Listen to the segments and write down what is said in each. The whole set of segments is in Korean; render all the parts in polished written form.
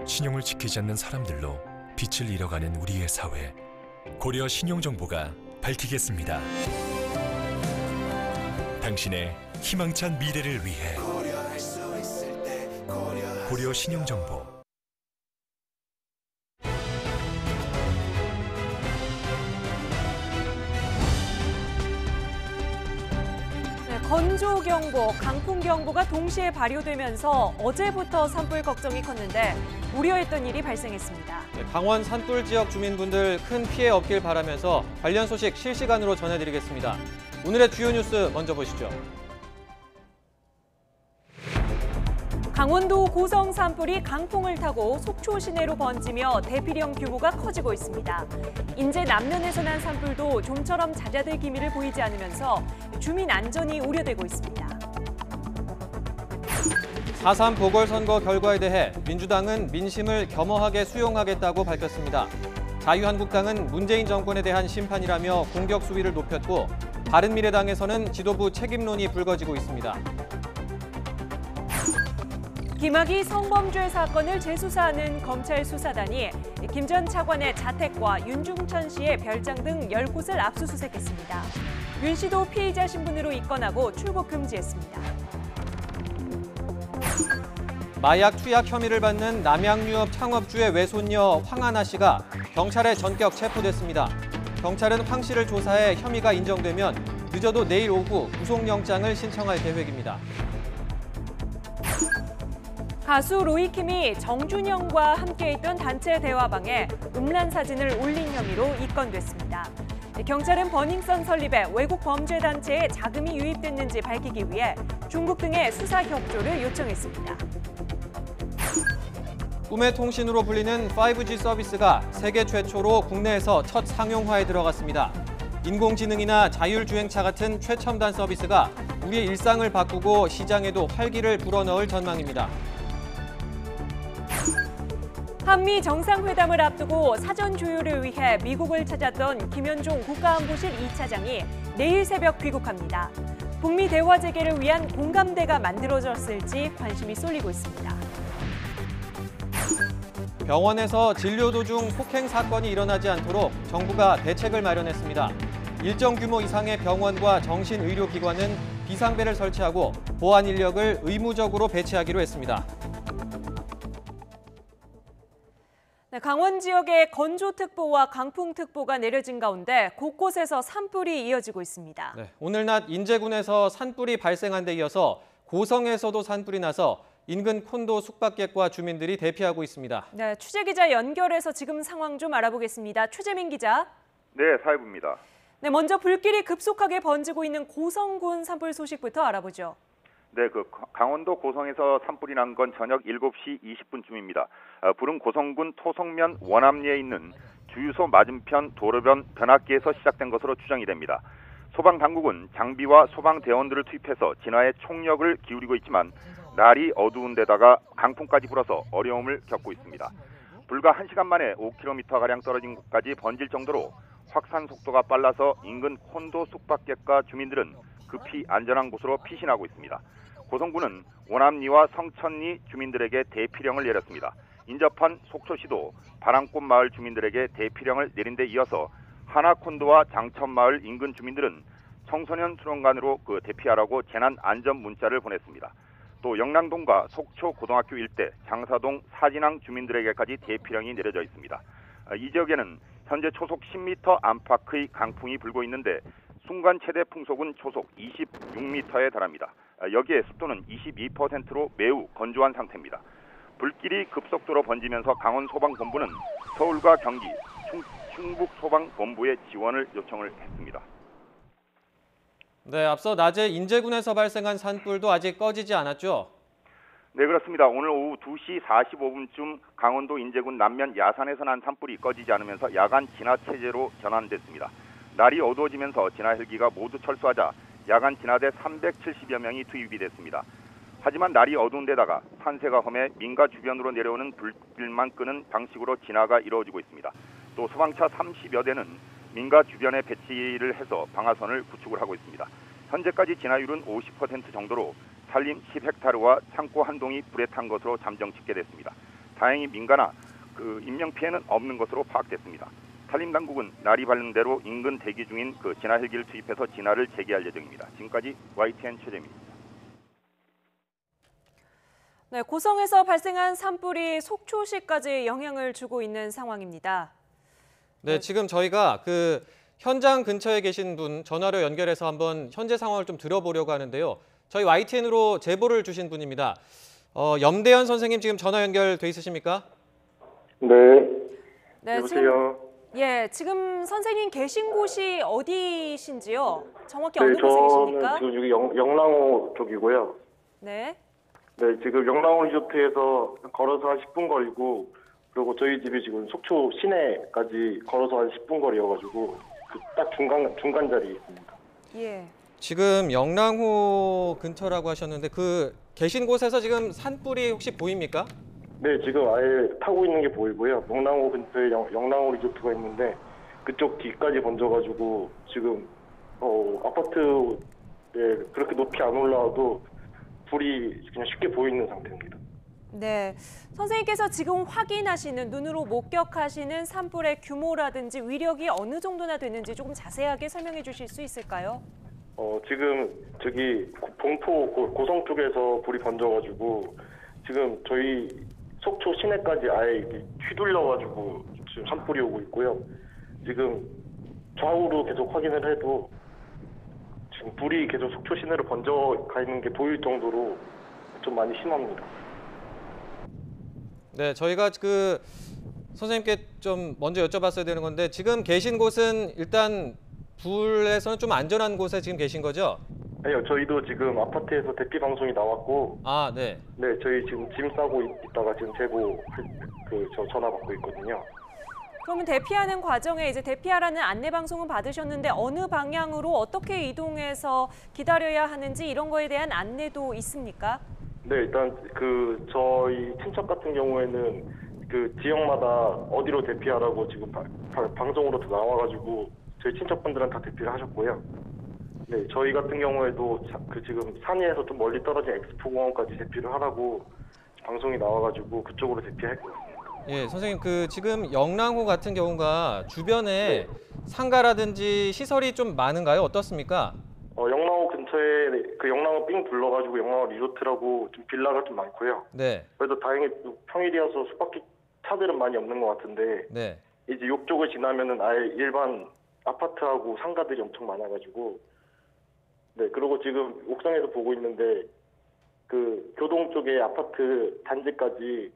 신용을 지키지 않는 사람들로 빛을 잃어가는 우리의 사회. 고려 신용정보가 밝히겠습니다. 당신의 희망찬 미래를 위해 고려 신용정보. 건조경보, 강풍경보가 동시에 발효되면서 어제부터 산불 걱정이 컸는데 우려했던 일이 발생했습니다. 강원 산불 지역 주민분들 큰 피해 없길 바라면서 관련 소식 실시간으로 전해드리겠습니다. 오늘의 주요 뉴스 먼저 보시죠. 강원도 고성 산불이 강풍을 타고 속초 시내로 번지며 대피령 규모가 커지고 있습니다. 인제 남면에서 난 산불도 좀처럼 잦아들 기미를 보이지 않으면서 주민 안전이 우려되고 있습니다. 4.3 보궐선거 결과에 대해 민주당은 민심을 겸허하게 수용하겠다고 밝혔습니다. 자유한국당은 문재인 정권에 대한 심판이라며 공격 수위를 높였고, 바른미래당에서는 지도부 책임론이 불거지고 있습니다. 김학의 성범죄 사건을 재수사하는 검찰 수사단이 김 전 차관의 자택과 윤중천 씨의 별장 등 10곳을 압수수색했습니다. 윤 씨도 피의자 신분으로 입건하고 출국 금지했습니다. 마약 투약 혐의를 받는 남양유업 창업주의 외손녀 황하나 씨가 경찰에 전격 체포됐습니다. 경찰은 황 씨를 조사해 혐의가 인정되면 늦어도 내일 오후 구속영장을 신청할 계획입니다. 가수 로이킴이 정준영과 함께했던 단체 대화방에 음란 사진을 올린 혐의로 입건됐습니다. 경찰은 버닝썬 설립에 외국 범죄 단체에 자금이 유입됐는지 밝히기 위해 중국 등의 수사 협조를 요청했습니다. 꿈의 통신으로 불리는 5G 서비스가 세계 최초로 국내에서 첫 상용화에 들어갔습니다. 인공지능이나 자율주행차 같은 최첨단 서비스가 우리의 일상을 바꾸고 시장에도 활기를 불어넣을 전망입니다. 한미 정상회담을 앞두고 사전 조율을 위해 미국을 찾았던 김현종 국가안보실 2차장이 내일 새벽 귀국합니다. 북미 대화 재개를 위한 공감대가 만들어졌을지 관심이 쏠리고 있습니다. 병원에서 진료 도중 폭행 사건이 일어나지 않도록 정부가 대책을 마련했습니다. 일정 규모 이상의 병원과 정신의료기관은 비상벨을 설치하고 보안 인력을 의무적으로 배치하기로 했습니다. 강원 지역에 건조특보와 강풍특보가 내려진 가운데 곳곳에서 산불이 이어지고 있습니다. 오늘 낮 인제군에서 산불이 발생한 데 이어서 고성에서도 산불이 나서 인근 콘도 숙박객과 주민들이 대피하고 있습니다. 네, 취재기자 연결해서 지금 상황 좀 알아보겠습니다. 최재민 기자. 네, 사회부입니다. 네, 먼저 불길이 급속하게 번지고 있는 고성군 산불 소식부터 알아보죠. 네, 강원도 고성에서 산불이 난 건 저녁 7시 20분쯤입니다. 불은 고성군 토성면 원암리에 있는 주유소 맞은편 도로변 변압기에서 시작된 것으로 추정이 됩니다. 소방당국은 장비와 소방대원들을 투입해서 진화에 총력을 기울이고 있지만 날이 어두운 데다가 강풍까지 불어서 어려움을 겪고 있습니다. 불과 1시간 만에 5km가량 떨어진 곳까지 번질 정도로 확산 속도가 빨라서 인근 콘도 숙박객과 주민들은 급히 안전한 곳으로 피신하고 있습니다. 고성군은 원암리와 성천리 주민들에게 대피령을 내렸습니다. 인접한 속초시도 바람꽃마을 주민들에게 대피령을 내린 데 이어서 하나콘도와 장천마을 인근 주민들은 청소년 수련관으로 대피하라고 재난 안전 문자를 보냈습니다. 또 영랑동과 속초 고등학교 일대, 장사동 사진항 주민들에게까지 대피령이 내려져 있습니다. 이 지역에는 현재 초속 10m 안팎의 강풍이 불고 있는데 순간 최대 풍속은 초속 26m에 달합니다. 여기에 습도는 22%로 매우 건조한 상태입니다. 불길이 급속도로 번지면서 강원소방본부는 서울과 경기, 충북소방본부에 지원을 요청을 했습니다. 네, 앞서 낮에 인제군에서 발생한 산불도 아직 꺼지지 않았죠? 네, 그렇습니다. 오늘 오후 2시 45분쯤 강원도 인제군 남면 야산에서 난 산불이 꺼지지 않으면서 야간 진화 체제로 전환됐습니다. 날이 어두워지면서 진화 헬기가 모두 철수하자 야간 진화대 370여 명이 투입이 됐습니다. 하지만 날이 어두운 데다가 산세가 험해 민가 주변으로 내려오는 불길만 끄는 방식으로 진화가 이루어지고 있습니다. 또 소방차 30여 대는 민가 주변에 배치를 해서 방화선을 구축을 하고 있습니다. 현재까지 진화율은 50% 정도로 산림 10헥타르와 창고 한 동이 불에 탄 것으로 잠정 집계됐습니다. 다행히 민가나 인명 피해는 없는 것으로 파악됐습니다. 산림 당국은 날이 밝는 대로 인근 대기 중인 진화 헬기를 투입해서 진화를 재개할 예정입니다. 지금까지 YTN 최재민입니다. 네, 고성에서 발생한 산불이 속초시까지 영향을 주고 있는 상황입니다. 네, 지금 저희가 현장 근처에 계신 분 전화로 연결해서 한번 현재 상황을 좀 들어보려고 하는데요. 저희 YTN으로 제보를 주신 분입니다. 염대현 선생님 지금 전화 연결돼 있으십니까? 네. 네, 여보세요. 지금 선생님 계신 곳이 어디신지요? 정확히 네, 어느 곳에 저는 계십니까? 지금 여기 영랑호 쪽이고요. 네. 네, 지금 영랑호 리조트에서 걸어서 한 10분 거리고, 그리고 저희 집이 지금 속초 시내까지 걸어서 한 10분 거리여가지고 딱 중간 자리에 있습니다. 예. 지금 영랑호 근처라고 하셨는데 계신 곳에서 지금 산불이 혹시 보입니까? 네, 지금 아예 타고 있는 게 보이고요. 영랑호 근처에 영랑호 리조트가 있는데 그쪽 뒤까지 번져가지고 지금 아파트에 그렇게 높이 안 올라와도 불이 그냥 쉽게 보이는 상태입니다. 네. 선생님께서 지금 확인하시는, 눈으로 목격하시는 산불의 규모라든지 위력이 어느 정도나 되는지 조금 자세하게 설명해 주실 수 있을까요? 지금 저기 봉포 고성 쪽에서 불이 번져가지고 지금 저희 속초 시내까지 아예 이렇게 휘둘려가지고 지금 산불이 오고 있고요. 지금 좌우로 계속 확인을 해도 지금 불이 계속 속초 시내로 번져가 있는 게 보일 정도로 좀 많이 심합니다. 네, 저희가 선생님께 좀 먼저 여쭤봤어야 되는 건데 지금 계신 곳은 일단 불에서는 좀 안전한 곳에 지금 계신 거죠? 아니요, 저희도 지금 아파트에서 대피 방송이 나왔고, 아, 네. 네, 저희 지금 짐 싸고 있다가 지금 제보 저 전화 받고 있거든요. 그러면 대피하는 과정에 이제 대피하라는 안내 방송은 받으셨는데 어느 방향으로 어떻게 이동해서 기다려야 하는지 이런 거에 대한 안내도 있습니까? 네, 일단 저희 친척 같은 경우에는 지역마다 어디로 대피하라고 지금 방송으로 나와가지고 저희 친척분들은 다 대피를 하셨고요. 네, 저희 같은 경우에도 지금 산위에서 좀 멀리 떨어진 엑스포공원까지 대피를 하라고 방송이 나와가지고 그쪽으로 대피하고 있습니다. 예, 선생님 지금 영랑호 같은 경우가 주변에 네. 상가라든지 시설이 좀 많은가요? 어떻습니까? 영랑호 근처에 영랑호 삥 둘러가지고 영랑호 리조트라고 좀 빌라가 좀 많고요. 네. 그래도 다행히 평일이어서 수밖에 차들은 많이 없는 것 같은데 네. 이제 이쪽을 지나면은 아예 일반 아파트하고 상가들이 엄청 많아가지고 네, 그리고 지금 옥상에서 보고 있는데 교동 쪽에 아파트 단지까지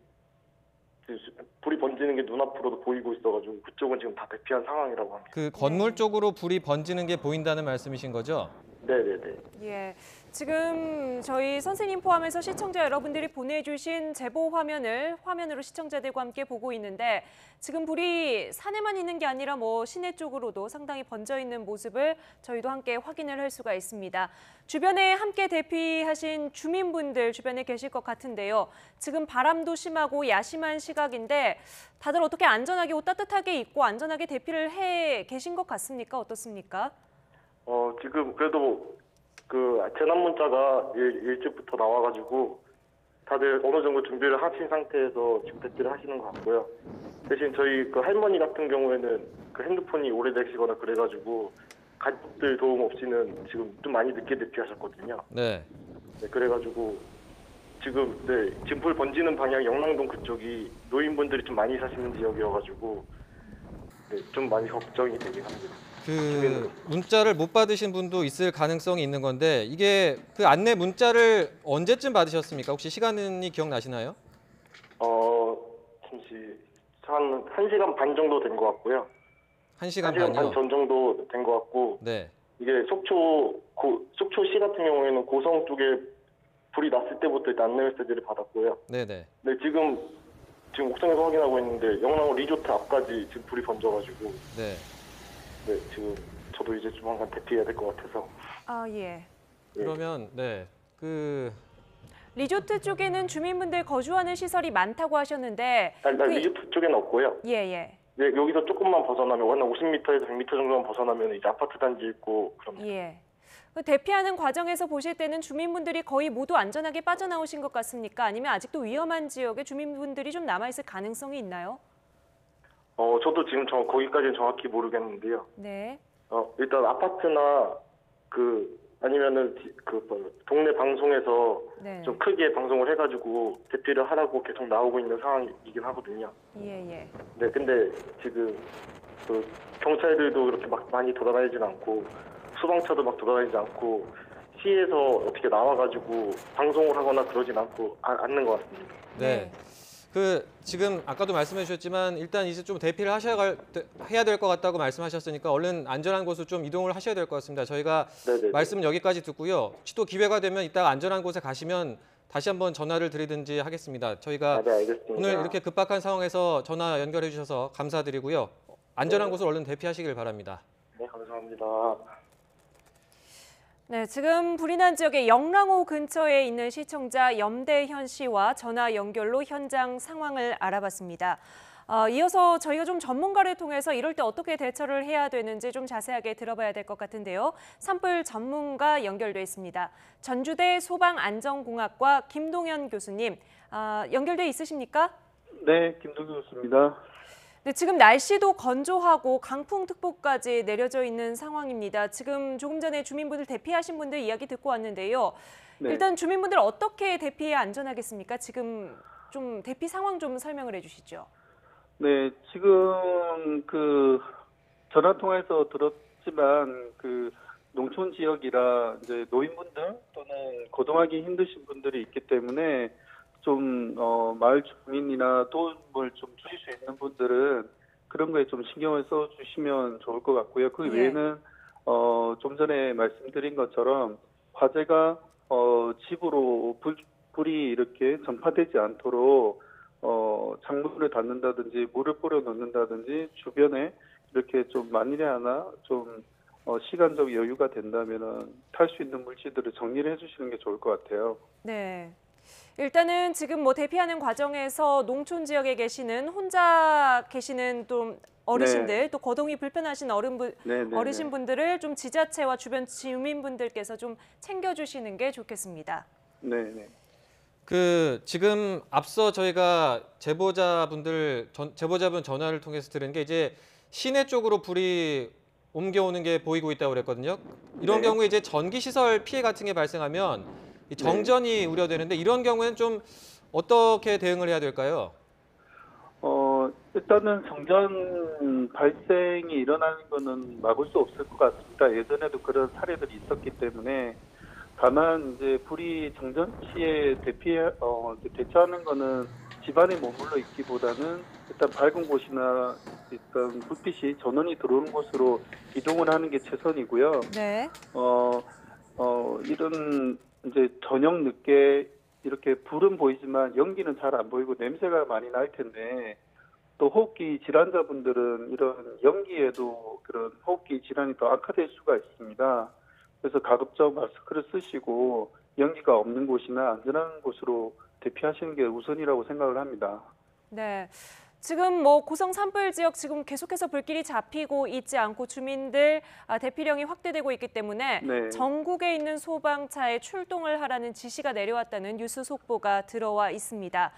불이 번지는 게 눈앞으로도 보이고 있어가지고 그쪽은 지금 다 대피한 상황이라고 합니다. 건물 쪽으로 불이 번지는 게 보인다는 말씀이신 거죠? 네네네. 예. 지금 저희 선생님 포함해서 시청자 여러분들이 보내주신 제보 화면으로 시청자들과 함께 보고 있는데 지금 불이 산에만 있는 게 아니라 시내 쪽으로도 상당히 번져 있는 모습을 저희도 함께 확인을 할 수가 있습니다. 주변에 함께 대피하신 주민분들 주변에 계실 것 같은데요. 지금 바람도 심하고 야심한 시각인데 다들 어떻게 안전하게 옷 따뜻하게 입고 안전하게 대피를 해 계신 것 같습니까? 어떻습니까? 지금 그래도 재난 문자가 일찍부터 나와가지고 다들 어느 정도 준비를 하신 상태에서 지금 대피를 하시는 것 같고요. 대신 저희 할머니 같은 경우에는 핸드폰이 오래되시거나 그래가지고 가족들 도움 없이는 지금 좀 많이 늦게 대피하셨거든요. 네. 네, 그래가지고 지금 불 번지는 방향 영랑동 그쪽이 노인분들이 좀 많이 사시는 지역이어가지고 좀 많이 걱정이 되긴 합니다. 문자를 못 받으신 분도 있을 가능성이 있는 건데 이게 안내 문자를 언제쯤 받으셨습니까? 혹시 시간이 기억나시나요? 잠시 한 1시간 반 정도 된 것 같고요. 1시간 1시간 반이요? 반 전 정도 된 것 같고 네. 이게 속초시 같은 경우에는 고성 쪽에 불이 났을 때부터 일단 안내 메시지를 받았고요. 네네. 네, 지금 옥상에서 확인하고 있는데 영랑호 리조트 앞까지 지금 불이 번져가지고 네. 네, 지금 저도 이제 조만간 대피해야 될 것 같아서. 아, 예. 그러면 리조트 쪽에는 주민분들 거주하는 시설이 많다고 하셨는데 리조트 쪽에는 없고요. 예. 네, 여기서 조금만 벗어나면 한 50m에서 100m 정도만 벗어나면 이제 아파트 단지 있고 그럼. 예. 대피하는 과정에서 보실 때는 주민분들이 거의 모두 안전하게 빠져나오신 것 같습니까? 아니면 아직도 위험한 지역에 주민분들이 좀 남아있을 가능성이 있나요? 저도 지금 거기까지는 정확히 모르겠는데요. 네. 일단 아파트나 아니면은 동네 방송에서 네. 좀 크게 방송을 해가지고 대피를 하라고 계속 나오고 있는 상황이긴 하거든요. 예. 네, 근데 지금 경찰들도 그렇게 막 많이 돌아다니진 않고 소방차도 막 돌아다니지 않고 시에서 어떻게 나와가지고 방송을 하거나 그러진 않는 것 같습니다. 네. 지금 아까도 말씀해 주셨지만 일단 이제 좀 대피를 해야 될 것 같다고 말씀하셨으니까 얼른 안전한 곳으로 좀 이동을 하셔야 될 것 같습니다. 저희가 네네네. 말씀은 여기까지 듣고요. 혹시 또 기회가 되면 이따가 안전한 곳에 가시면 다시 한번 전화를 드리든지 하겠습니다. 저희가 네, 알겠습니다. 오늘 이렇게 급박한 상황에서 전화 연결해 주셔서 감사드리고요. 안전한 곳으로 얼른 대피하시길 바랍니다. 네, 감사합니다. 네, 지금 불이 난 지역의 영랑호 근처에 있는 시청자 염대현 씨와 전화 연결로 현장 상황을 알아봤습니다. 이어서 저희가 좀 전문가를 통해서 이럴 때 어떻게 대처를 해야 되는지 좀 자세하게 들어봐야 될 것 같은데요. 산불 전문가 연결돼 있습니다. 전주대 소방안전공학과 김동현 교수님, 연결돼 있으십니까? 네, 김동현 교수입니다. 네, 지금 날씨도 건조하고 강풍특보까지 내려져 있는 상황입니다. 지금 조금 전에 주민분들 대피하신 분들 이야기 듣고 왔는데요. 네. 일단 주민분들 어떻게 대피해야 안전하겠습니까? 지금 좀 대피 상황 좀 설명을 해주시죠. 네, 지금 전화 통화에서 들었지만 농촌 지역이라 이제 노인분들 또는 거동하기 힘드신 분들이 있기 때문에 좀 마을 주민이나 도움을 좀 주실 수 있는 분들은 그런 거에 좀 신경을 써 주시면 좋을 것 같고요. 그 외에는 좀 전에 말씀드린 것처럼 화재가 집으로 불이 이렇게 전파되지 않도록 창문을 닫는다든지 물을 뿌려 놓는다든지 주변에 이렇게 좀 만일에 하나 좀 시간적 여유가 된다면은 탈 수 있는 물질들을 정리를 해주시는 게 좋을 것 같아요. 네. 일단은 지금 대피하는 과정에서 농촌 지역에 혼자 계시는 또 어르신들, 또 거동이 불편하신 어르신분들을 좀 지자체와 주변 주민분들께서 좀 챙겨주시는 게 좋겠습니다. 네. 지금 앞서 저희가 제보자분 전화를 통해서 들은 게 이제 시내 쪽으로 불이 옮겨오는 게 보이고 있다고 그랬거든요. 이런 경우에 이제 전기시설 피해 같은 게 발생하면 정전이 우려되는데 이런 경우에는 좀 어떻게 대응을 해야 될까요? 일단은 정전 발생이 일어나는 거는 막을 수 없을 것 같습니다. 예전에도 그런 사례들이 있었기 때문에 다만 이제 불이 정전 시에 대처하는 거는 집안에 머물러 있기보다는 일단 밝은 곳이나 일단 불빛이 전원이 들어오는 곳으로 이동을 하는 게 최선이고요. 네. 이런 이제 저녁 늦게 이렇게 불은 보이지만 연기는 잘 안 보이고 냄새가 많이 날 텐데 또 호흡기 질환자분들은 이런 연기에도 그런 호흡기 질환이 더 악화될 수가 있습니다. 그래서 가급적 마스크를 쓰시고 연기가 없는 곳이나 안전한 곳으로 대피하시는 게 우선이라고 생각을 합니다. 네. 지금 고성 산불 지역 지금 계속해서 불길이 잡히고 있지 않고 주민들 대피령이 확대되고 있기 때문에 전국에 있는 소방차에 출동을 하라는 지시가 내려왔다는 뉴스 속보가 들어와 있습니다.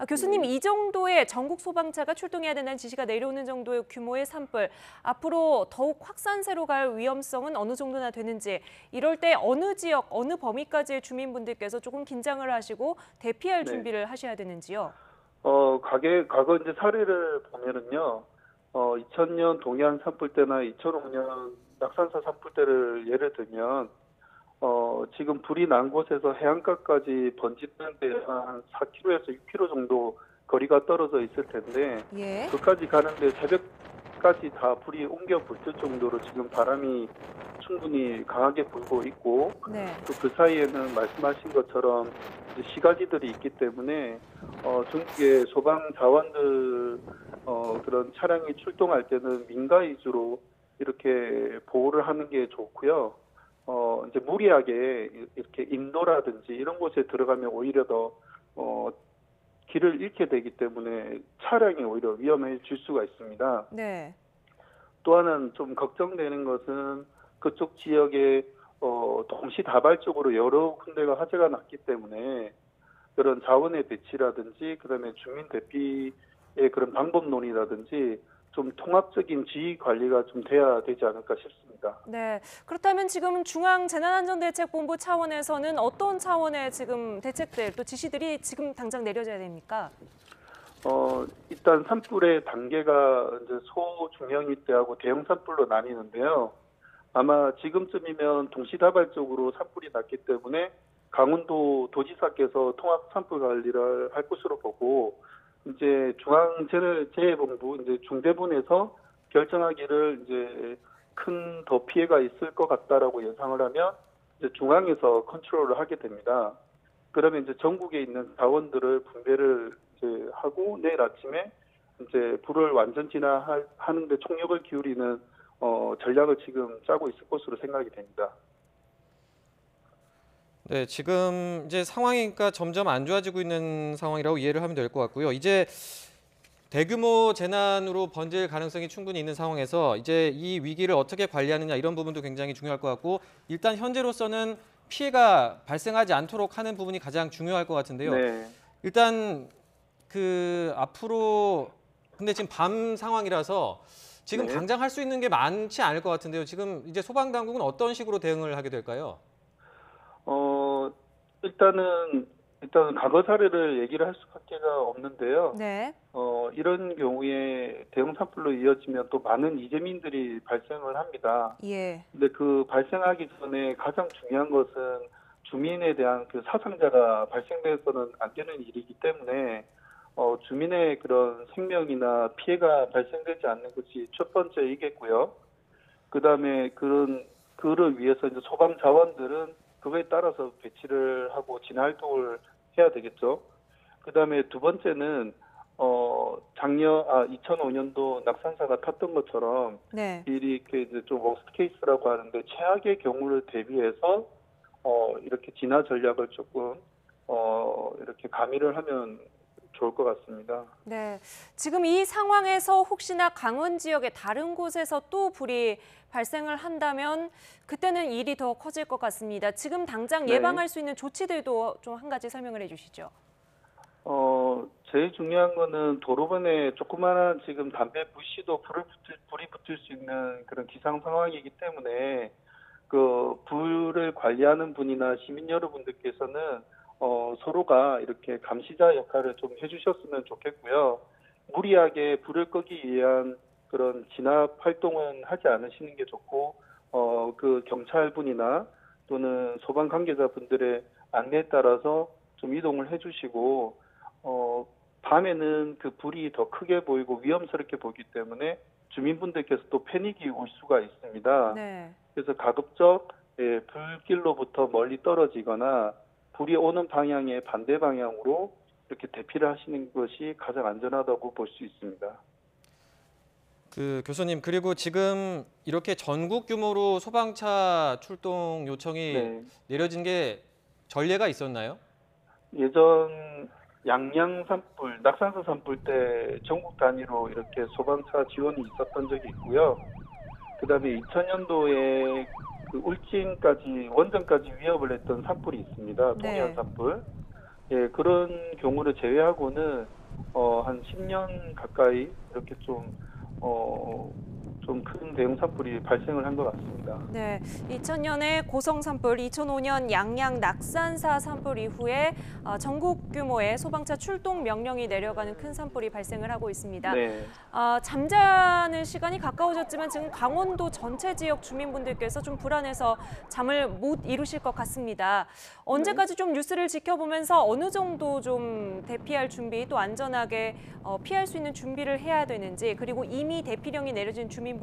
교수님, 이 정도의 전국 소방차가 출동해야 된다는 지시가 내려오는 정도의 규모의 산불, 앞으로 더욱 확산세로 갈 위험성은 어느 정도나 되는지, 이럴 때 어느 지역, 어느 범위까지의 주민분들께서 조금 긴장을 하시고 대피할 준비를 하셔야 되는지요? 과거 이제 사례를 보면은요, 2000년 동해안 산불 때나 2005년 낙산사 산불 때를 예를 들면, 지금 불이 난 곳에서 해안가까지 번지는데 한 4km에서 6km 정도 거리가 떨어져 있을 텐데, 그까지 가는데 새벽까지 다 불이 옮겨 붙을 정도로 지금 바람이 충분히 강하게 불고 있고, 또 그 사이에는 말씀하신 것처럼 시가지들이 있기 때문에 전국의 소방 자원들 그런 차량이 출동할 때는 민가 위주로 이렇게 보호를 하는 게 좋고요. 이제 무리하게 이렇게 인도라든지 이런 곳에 들어가면 오히려 더 길을 잃게 되기 때문에 차량이 오히려 위험해질 수가 있습니다. 또 하나는 좀 걱정되는 것은 그쪽 지역에 동시다발적으로 여러 군데가 화재가 났기 때문에 그런 자원의 배치라든지 그다음에 주민 대피의 그런 방법론이라든지 좀 통합적인 지휘 관리가 좀 돼야 되지 않을까 싶습니다. 네, 그렇다면 지금 중앙재난안전대책본부 차원에서는 어떤 차원의 지금 대책들 또 지시들이 지금 당장 내려져야 됩니까? 일단 산불의 단계가 이제 소중형위 때하고 대형 산불로 나뉘는데요. 아마 지금쯤이면 동시다발적으로 산불이 났기 때문에 강원도 도지사께서 통합 산불 관리를 할 것으로 보고 이제 중앙재해본부 이제 중대본에서 결정하기를 이제 큰 더 피해가 있을 것 같다라고 예상을 하면 이제 중앙에서 컨트롤을 하게 됩니다. 그러면 이제 전국에 있는 자원들을 분배를 이제 하고 내일 아침에 이제 불을 완전 진화하는데 총력을 기울이는 전략을 지금 짜고 있을 것으로 생각이 됩니다. 네, 지금 이제 상황이 그러니까 점점 안 좋아지고 있는 상황이라고 이해를 하면 될 것 같고요. 이제 대규모 재난으로 번질 가능성이 충분히 있는 상황에서 이제 이 위기를 어떻게 관리하느냐 이런 부분도 굉장히 중요할 것 같고 일단 현재로서는 피해가 발생하지 않도록 하는 부분이 가장 중요할 것 같은데요. 네. 일단 그 앞으로 근데 지금 밤 상황이라서 지금 네. 당장 할 수 있는 게 많지 않을 것 같은데요. 지금 이제 소방당국은 어떤 식으로 대응을 하게 될까요? 일단은 과거 사례를 얘기를 할 수밖에 없는데요. 네. 이런 경우에 대형 산불로 이어지면 또 많은 이재민들이 발생을 합니다. 예. 근데 그 발생하기 전에 가장 중요한 것은 주민에 대한 그 사상자가 발생돼서는 안 되는 일이기 때문에 주민의 그런 생명이나 피해가 발생되지 않는 것이 첫 번째이겠고요. 그다음에 그를 위해서 이제 소방 자원들은 그거에 따라서 배치를 하고 진화 활동을 해야 되겠죠. 그다음에 두 번째는 2005년도 낙산사가 탔던 것처럼 네. 이렇게 이제 좀 워스트 케이스라고 하는데 최악의 경우를 대비해서 이렇게 진화 전략을 조금 이렇게 가미를 하면 좋을 것 같습니다. 네, 지금 이 상황에서 혹시나 강원 지역의 다른 곳에서 또 불이 발생을 한다면 그때는 일이 더 커질 것 같습니다. 지금 당장 예방할 수 있는 조치들도 좀 한 가지 설명을 해주시죠. 제일 중요한 거는 도로변에 조그마한 지금 담배 불씨도 불이 붙을 수 있는 그런 기상 상황이기 때문에 그 불을 관리하는 분이나 시민 여러분들께서는 서로가 이렇게 감시자 역할을 좀 해주셨으면 좋겠고요. 무리하게 불을 끄기 위한 그런 진압 활동은 하지 않으시는 게 좋고, 그 경찰분이나 또는 소방 관계자분들의 안내에 따라서 좀 이동을 해주시고, 밤에는 그 불이 더 크게 보이고 위험스럽게 보이기 때문에 주민분들께서 또 패닉이 올 수가 있습니다. 네. 그래서 가급적 불길로부터 멀리 떨어지거나 불이 오는 방향의 반대 방향으로 이렇게 대피를 하시는 것이 가장 안전하다고 볼 수 있습니다. 그 교수님 그리고 지금 이렇게 전국 규모로 소방차 출동 요청이 내려진 게 전례가 있었나요? 예전 양양 산불, 낙산사 산불 때 전국 단위로 이렇게 소방차 지원이 있었던 적이 있고요. 그다음에 2000년도에 그 울진까지 원전까지 위협을 했던 산불이 있습니다. 동해안 산불. 예, 그런 경우를 제외하고는 한 10년 가까이 이렇게 좀 큰 대형 산불이 발생을 한 것 같습니다. 네, 2000년에 고성 산불, 2005년 양양 낙산사 산불 이후에 전국 규모의 소방차 출동 명령이 내려가는 큰 산불이 발생을 하고 있습니다. 네. 잠자는 시간이 가까워졌지만 지금 강원도 전체 지역 주민분들께서 좀 불안해서 잠을 못 이루실 것 같습니다. 언제까지 좀 뉴스를 지켜보면서 어느 정도 좀 대피할 준비 또 안전하게 피할 수 있는 준비를 해야 되는지 그리고 이미 대피령이 내려진 주민분들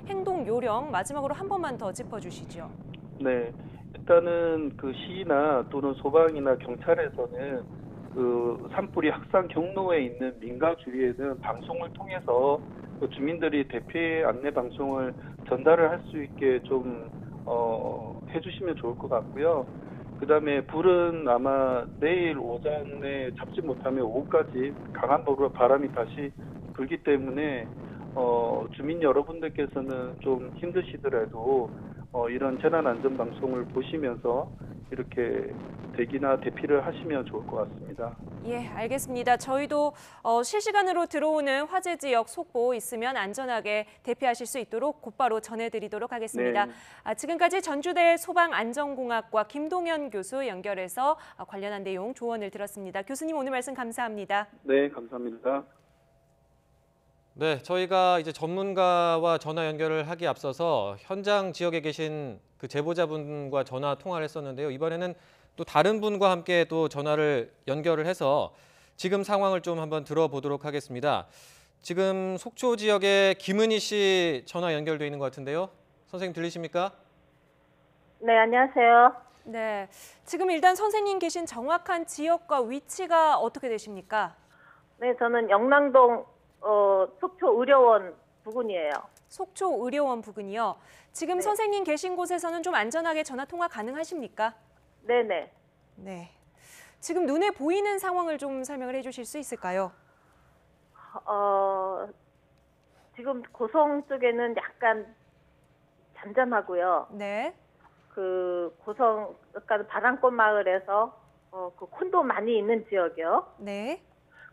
행동 요령 마지막으로 한 번만 더 짚어주시죠. 네, 일단은 그 시나 또는 소방이나 경찰에서는 그 산불이 확산 경로에 있는 민가 주위에는 방송을 통해서 그 주민들이 대피 안내 방송을 전달을 할 수 있게 좀 해주시면 좋을 것 같고요. 그다음에 불은 아마 내일 오전에 잡지 못하면 오후까지 강한 바람이 다시 불기 때문에 주민 여러분들께서는 좀 힘드시더라도 이런 재난안전방송을 보시면서 이렇게 대기나 대피를 하시면 좋을 것 같습니다. 예, 알겠습니다. 저희도 실시간으로 들어오는 화재 지역 속보 있으면 안전하게 대피하실 수 있도록 곧바로 전해드리도록 하겠습니다. 네. 지금까지 전주대 소방안전공학과 김동현 교수 연결해서 관련한 내용 조언을 들었습니다. 교수님 오늘 말씀 감사합니다. 네, 감사합니다. 네, 저희가 이제 전문가와 전화 연결을 하기 앞서서 현장 지역에 계신 그 제보자분과 전화 통화를 했었는데요. 이번에는 또 다른 분과 함께 또 전화를 연결을 해서 지금 상황을 좀 한번 들어보도록 하겠습니다. 지금 속초 지역에 김은희 씨 전화 연결돼 있는 것 같은데요. 선생님 들리십니까? 네, 안녕하세요. 네, 지금 일단 선생님 계신 정확한 지역과 위치가 어떻게 되십니까? 네, 저는 영랑동 속초 의료원 부근이에요. 속초 의료원 부근이요. 지금 네. 선생님 계신 곳에서는 좀 안전하게 전화 통화 가능하십니까? 네네. 네. 지금 눈에 보이는 상황을 좀 설명을 해주실 수 있을까요? 지금 고성 쪽에는 약간 잠잠하고요. 네. 그 고성, 그러니까 바람꽃 마을에서 그 콘도 많이 있는 지역이요. 네.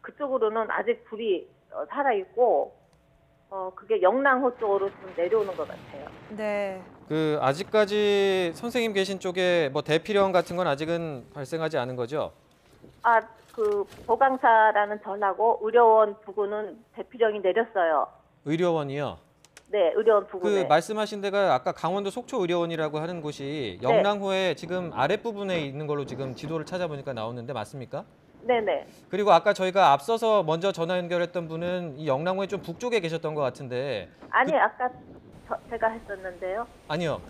그쪽으로는 아직 불이 살아있고, 그게 영랑호 쪽으로 좀 내려오는 것 같아요. 네. 그 아직까지 선생님 계신 쪽에 뭐 대피령 같은 건 아직은 발생하지 않은 거죠? 그 보강사라는 전하고 의료원 부근은 대피령이 내렸어요. 의료원이요. 네, 의료원 부근에. 그 말씀하신 데가 아까 강원도 속초 의료원이라고 하는 곳이 영랑호의 지금 아랫부분에 있는 걸로 지금 지도를 찾아보니까 나오는데 맞습니까? 네네. 그리고 아까 저희가 앞서서 먼저 전화 연결했던 분은 이 영랑호의 좀 북쪽에 계셨던 것 같은데 아니, 아까 제가 했었는데요. 아니요.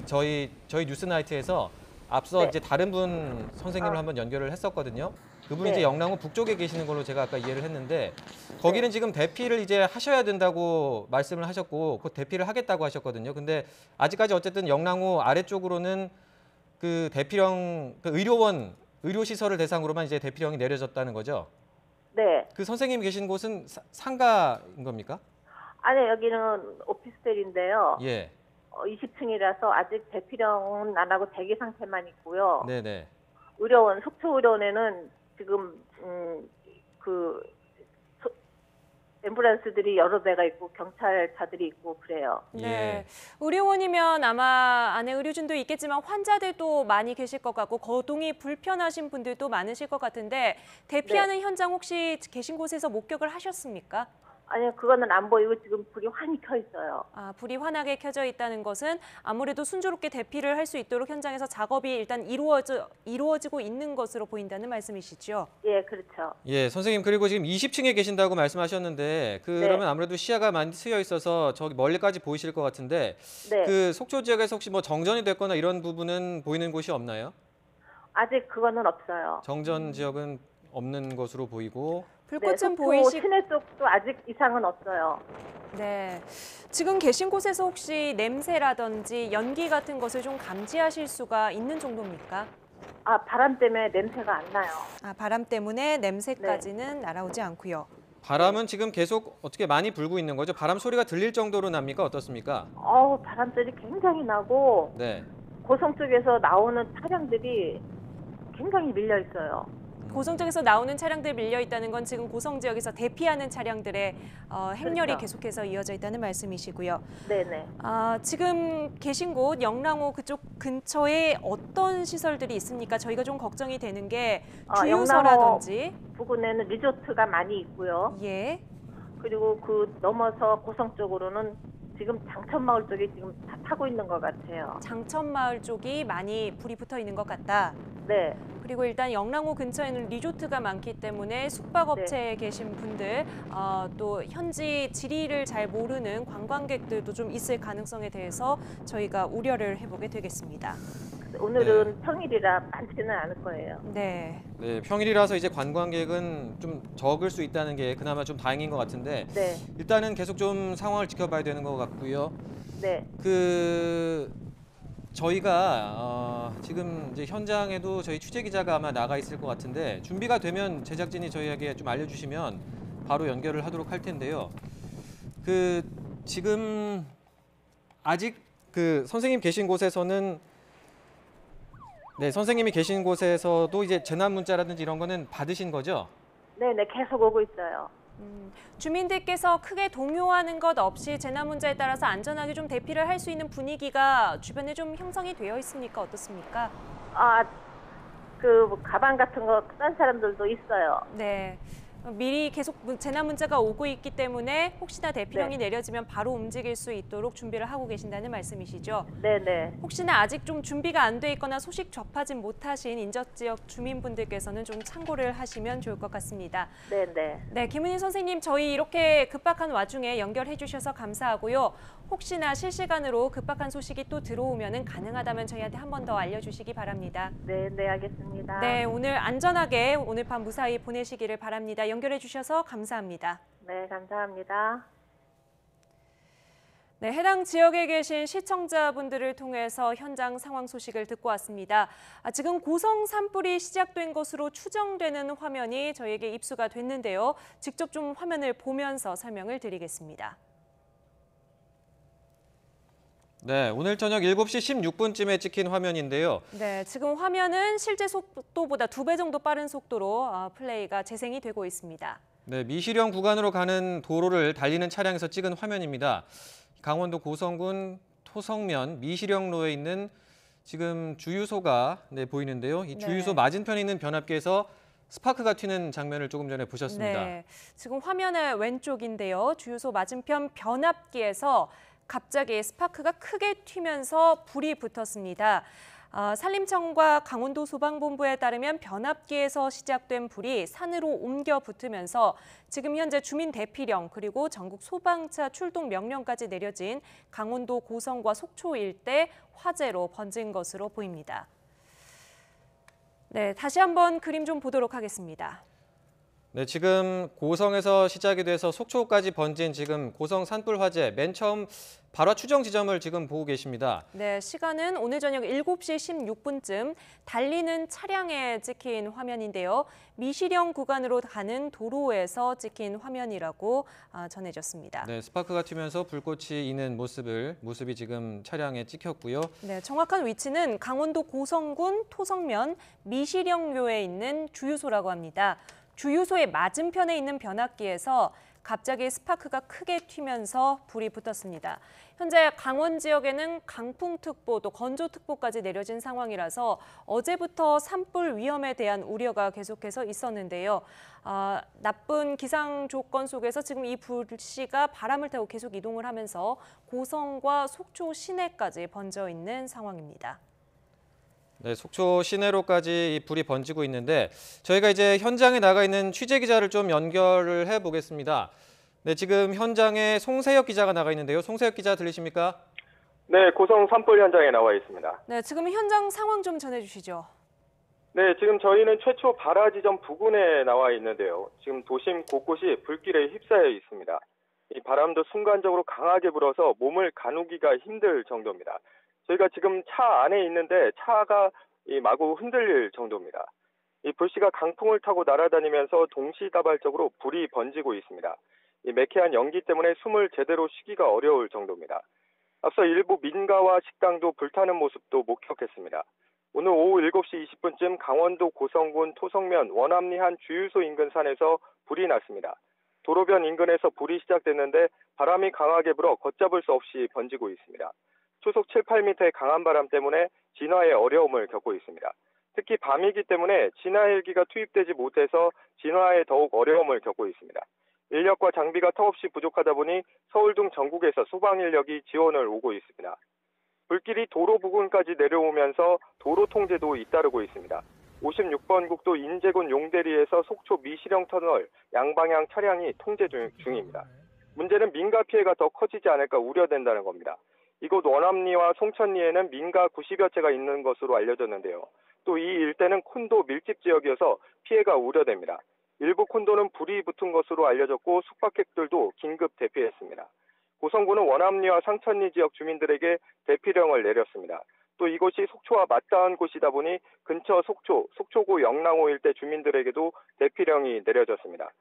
저희 뉴스나이트에서 앞서 네. 이제 다른 분 선생님을 한번 연결을 했었거든요. 그분이 네. 이제 영랑호 북쪽에 계시는 걸로 제가 아까 이해를 했는데 거기는 지금 대피를 이제 하셔야 된다고 말씀을 하셨고 곧 대피를 하겠다고 하셨거든요. 근데 아직까지 어쨌든 영랑호 아래쪽으로는 그 대피령 그 의료시설을 대상으로만 이제 대피령이 내려졌다는 거죠. 네. 그 선생님 계신 곳은 상가인 겁니까? 아니, 여기는 오피스텔인데요. 예. 20층이라서 아직 대피령은 안 하고 대기 상태만 있고요. 네네. 의료원, 속초 의료원에는 지금 앰뷸런스들이 여러 대가 있고 경찰차들이 있고 그래요. 네. 예. 의료원이면 아마 안에 의료진도 있겠지만 환자들도 많이 계실 것 같고 거동이 불편하신 분들도 많으실 것 같은데 대피하는 현장 혹시 계신 곳에서 목격을 하셨습니까? 아니요, 그거는 안 보이고 지금 불이 환히 켜 있어요. 불이 환하게 켜져 있다는 것은 아무래도 순조롭게 대피를 할 수 있도록 현장에서 작업이 일단 이루어지고 있는 것으로 보인다는 말씀이시죠? 예, 그렇죠. 예, 선생님 그리고 지금 20층에 계신다고 말씀하셨는데 그러면 네. 아무래도 시야가 많이 트여 있어서 저기 멀리까지 보이실 것 같은데 네. 그 속초 지역에서 혹시 뭐 정전이 됐거나 이런 부분은 보이는 곳이 없나요? 아직 그거는 없어요. 정전 지역은 없는 것으로 보이고 불꽃은 속초 보이시... 시내 쪽도 아직 이상은 없어요. 네. 지금 계신 곳에서 혹시 냄새라든지 연기 같은 것을 좀 감지하실 수가 있는 정도입니까? 바람 때문에 냄새가 안 나요. 바람 때문에 냄새까지는 날아오지 않고요. 바람은 지금 계속 어떻게 많이 불고 있는 거죠? 바람 소리가 들릴 정도로 납니까? 어떻습니까? 바람소리 굉장히 나고 네. 고성 쪽에서 나오는 차량들이 굉장히 밀려 있어요. 고성 쪽에서 나오는 차량들 밀려 있다는 건 지금 고성 지역에서 대피하는 차량들의 행렬이 그렇죠. 계속해서 이어져 있다는 말씀이시고요. 네네. 지금 계신 곳 영랑호 그쪽 근처에 어떤 시설들이 있습니까? 저희가 좀 걱정이 되는 게 주유소라든지 부근에는 리조트가 많이 있고요. 예. 그리고 그 넘어서 고성 쪽으로는 지금 장천마을 쪽에 지금 다 타고 있는 것 같아요. 장천마을 쪽이 많이 불이 붙어 있는 것 같다. 네. 그리고 일단 영랑호 근처에는 리조트가 많기 때문에 숙박업체에 계신 분들 또 현지 지리를 잘 모르는 관광객들도 좀 있을 가능성에 대해서 저희가 우려를 해보게 되겠습니다. 오늘은 평일이라 많지는 않을 거예요. 네. 네, 평일이라서 이제 관광객은 좀 적을 수 있다는 게 그나마 좀 다행인 것 같은데 네. 일단은 계속 좀 상황을 지켜봐야 되는 것 같고요. 네. 저희가 지금 이제 현장에도 저희 취재 기자가 아마 나가 있을 것 같은데 준비가 되면 제작진이 저희에게 좀 알려주시면 바로 연결을 하도록 할 텐데요. 지금 아직 그 선생님 계신 곳에서는 네, 선생님이 계신 곳에서도 이제 재난 문자라든지 이런 거는 받으신 거죠? 네네, 계속 오고 있어요. 주민들께서 크게 동요하는 것 없이 재난 문제에 따라서 안전하게 좀 대피를 할 수 있는 분위기가 주변에 좀 형성이 되어 있습니까? 어떻습니까? 그 가방 같은 거 싼 사람들도 있어요. 네. 미리 계속 재난 문자가 오고 있기 때문에 혹시나 대피령이 내려지면 바로 움직일 수 있도록 준비를 하고 계신다는 말씀이시죠? 네네. 혹시나 아직 좀 준비가 안 돼 있거나 소식 접하지 못하신 인접지역 주민분들께서는 좀 참고를 하시면 좋을 것 같습니다. 네네. 네, 김은희 선생님, 저희 이렇게 급박한 와중에 연결해 주셔서 감사하고요. 혹시나 실시간으로 급박한 소식이 또 들어오면 가능하다면 저희한테 한 번 더 알려주시기 바랍니다. 네네, 알겠습니다. 네, 오늘 안전하게 오늘 밤 무사히 보내시기를 바랍니다. 연결해 주셔서 감사합니다. 네, 감사합니다. 네, 해당 지역에 계신 시청자분들을 통해서 현장 상황 소식을 듣고 왔습니다. 지금 고성 산불이 시작된 것으로 추정되는 화면이 저희에게 입수가 됐는데요. 직접 좀 화면을 보면서 설명을 드리겠습니다. 네, 오늘 저녁 7시 16분쯤에 찍힌 화면인데요. 네, 지금 화면은 실제 속도보다 2배 정도 빠른 속도로 플레이가 재생이 되고 있습니다. 네, 미시령 구간으로 가는 도로를 달리는 차량에서 찍은 화면입니다. 강원도 고성군 토성면 미시령로에 있는 지금 주유소가 보이는데요. 이 주유소 맞은편에 있는 변압기에서 스파크가 튀는 장면을 조금 전에 보셨습니다. 네, 지금 화면의 왼쪽인데요. 주유소 맞은편 변압기에서 갑자기 스파크가 크게 튀면서 불이 붙었습니다. 산림청과 강원도 소방본부에 따르면 변압기에서 시작된 불이 산으로 옮겨 붙으면서 지금 현재 주민 대피령 그리고 전국 소방차 출동 명령까지 내려진 강원도 고성과 속초 일대 화재로 번진 것으로 보입니다. 네, 다시 한번 그림 좀 보도록 하겠습니다. 네, 지금 고성에서 시작이 돼서 속초까지 번진 지금 고성 산불 화재 맨 처음 발화 추정 지점을 지금 보고 계십니다. 네, 시간은 오늘 저녁 7시 16분쯤 달리는 차량에 찍힌 화면인데요. 미시령 구간으로 가는 도로에서 찍힌 화면이라고 전해졌습니다. 네, 스파크가 튀면서 불꽃이 있는 모습이 지금 차량에 찍혔고요. 네, 정확한 위치는 강원도 고성군 토성면 미시령교에 있는 주유소라고 합니다. 주유소의 맞은편에 있는 변압기에서 갑자기 스파크가 크게 튀면서 불이 붙었습니다. 현재 강원 지역에는 강풍특보 또 건조특보까지 내려진 상황이라서 어제부터 산불 위험에 대한 우려가 계속해서 있었는데요. 나쁜 기상 조건 속에서 지금 이 불씨가 바람을 타고 계속 이동을 하면서 고성과 속초 시내까지 번져 있는 상황입니다. 네, 속초 시내로까지 이 불이 번지고 있는데 저희가 이제 현장에 나가 있는 취재 기자를 좀 연결을 해보겠습니다. 네, 지금 현장에 송세혁 기자가 나가 있는데요. 송세혁 기자 들리십니까? 네, 고성 산불 현장에 나와 있습니다. 네, 지금 현장 상황 좀 전해주시죠. 네, 지금 저희는 최초 발화 지점 부근에 나와 있는데요. 지금 도심 곳곳이 불길에 휩싸여 있습니다. 이 바람도 순간적으로 강하게 불어서 몸을 가누기가 힘들 정도입니다. 저희가 지금 차 안에 있는데 차가 마구 흔들릴 정도입니다. 이 불씨가 강풍을 타고 날아다니면서 동시다발적으로 불이 번지고 있습니다. 이 매캐한 연기 때문에 숨을 제대로 쉬기가 어려울 정도입니다. 앞서 일부 민가와 식당도 불타는 모습도 목격했습니다. 오늘 오후 7시 20분쯤 강원도 고성군 토성면 원암리 한 주유소 인근 산에서 불이 났습니다. 도로변 인근에서 불이 시작됐는데 바람이 강하게 불어 걷잡을 수 없이 번지고 있습니다. 초속 7, 8m의 강한 바람 때문에 진화에 어려움을 겪고 있습니다. 특히 밤이기 때문에 진화 헬기가 투입되지 못해서 진화에 더욱 어려움을 겪고 있습니다. 인력과 장비가 턱없이 부족하다 보니 서울 등 전국에서 소방 인력이 지원을 오고 있습니다. 불길이 도로 부근까지 내려오면서 도로 통제도 잇따르고 있습니다. 56번 국도 인제군 용대리에서 속초 미시령 터널 양방향 차량이 통제 중입니다. 문제는 민가 피해가 더 커지지 않을까 우려된다는 겁니다. 이곳 원암리와 송천리에는 민가 90여 채가 있는 것으로 알려졌는데요. 또 이 일대는 콘도 밀집 지역이어서 피해가 우려됩니다. 일부 콘도는 불이 붙은 것으로 알려졌고 숙박객들도 긴급 대피했습니다. 고성군은 원암리와 상천리 지역 주민들에게 대피령을 내렸습니다. 또 이곳이 속초와 맞닿은 곳이다 보니 근처 속초구 영랑호 일대 주민들에게도 대피령이 내려졌습니다.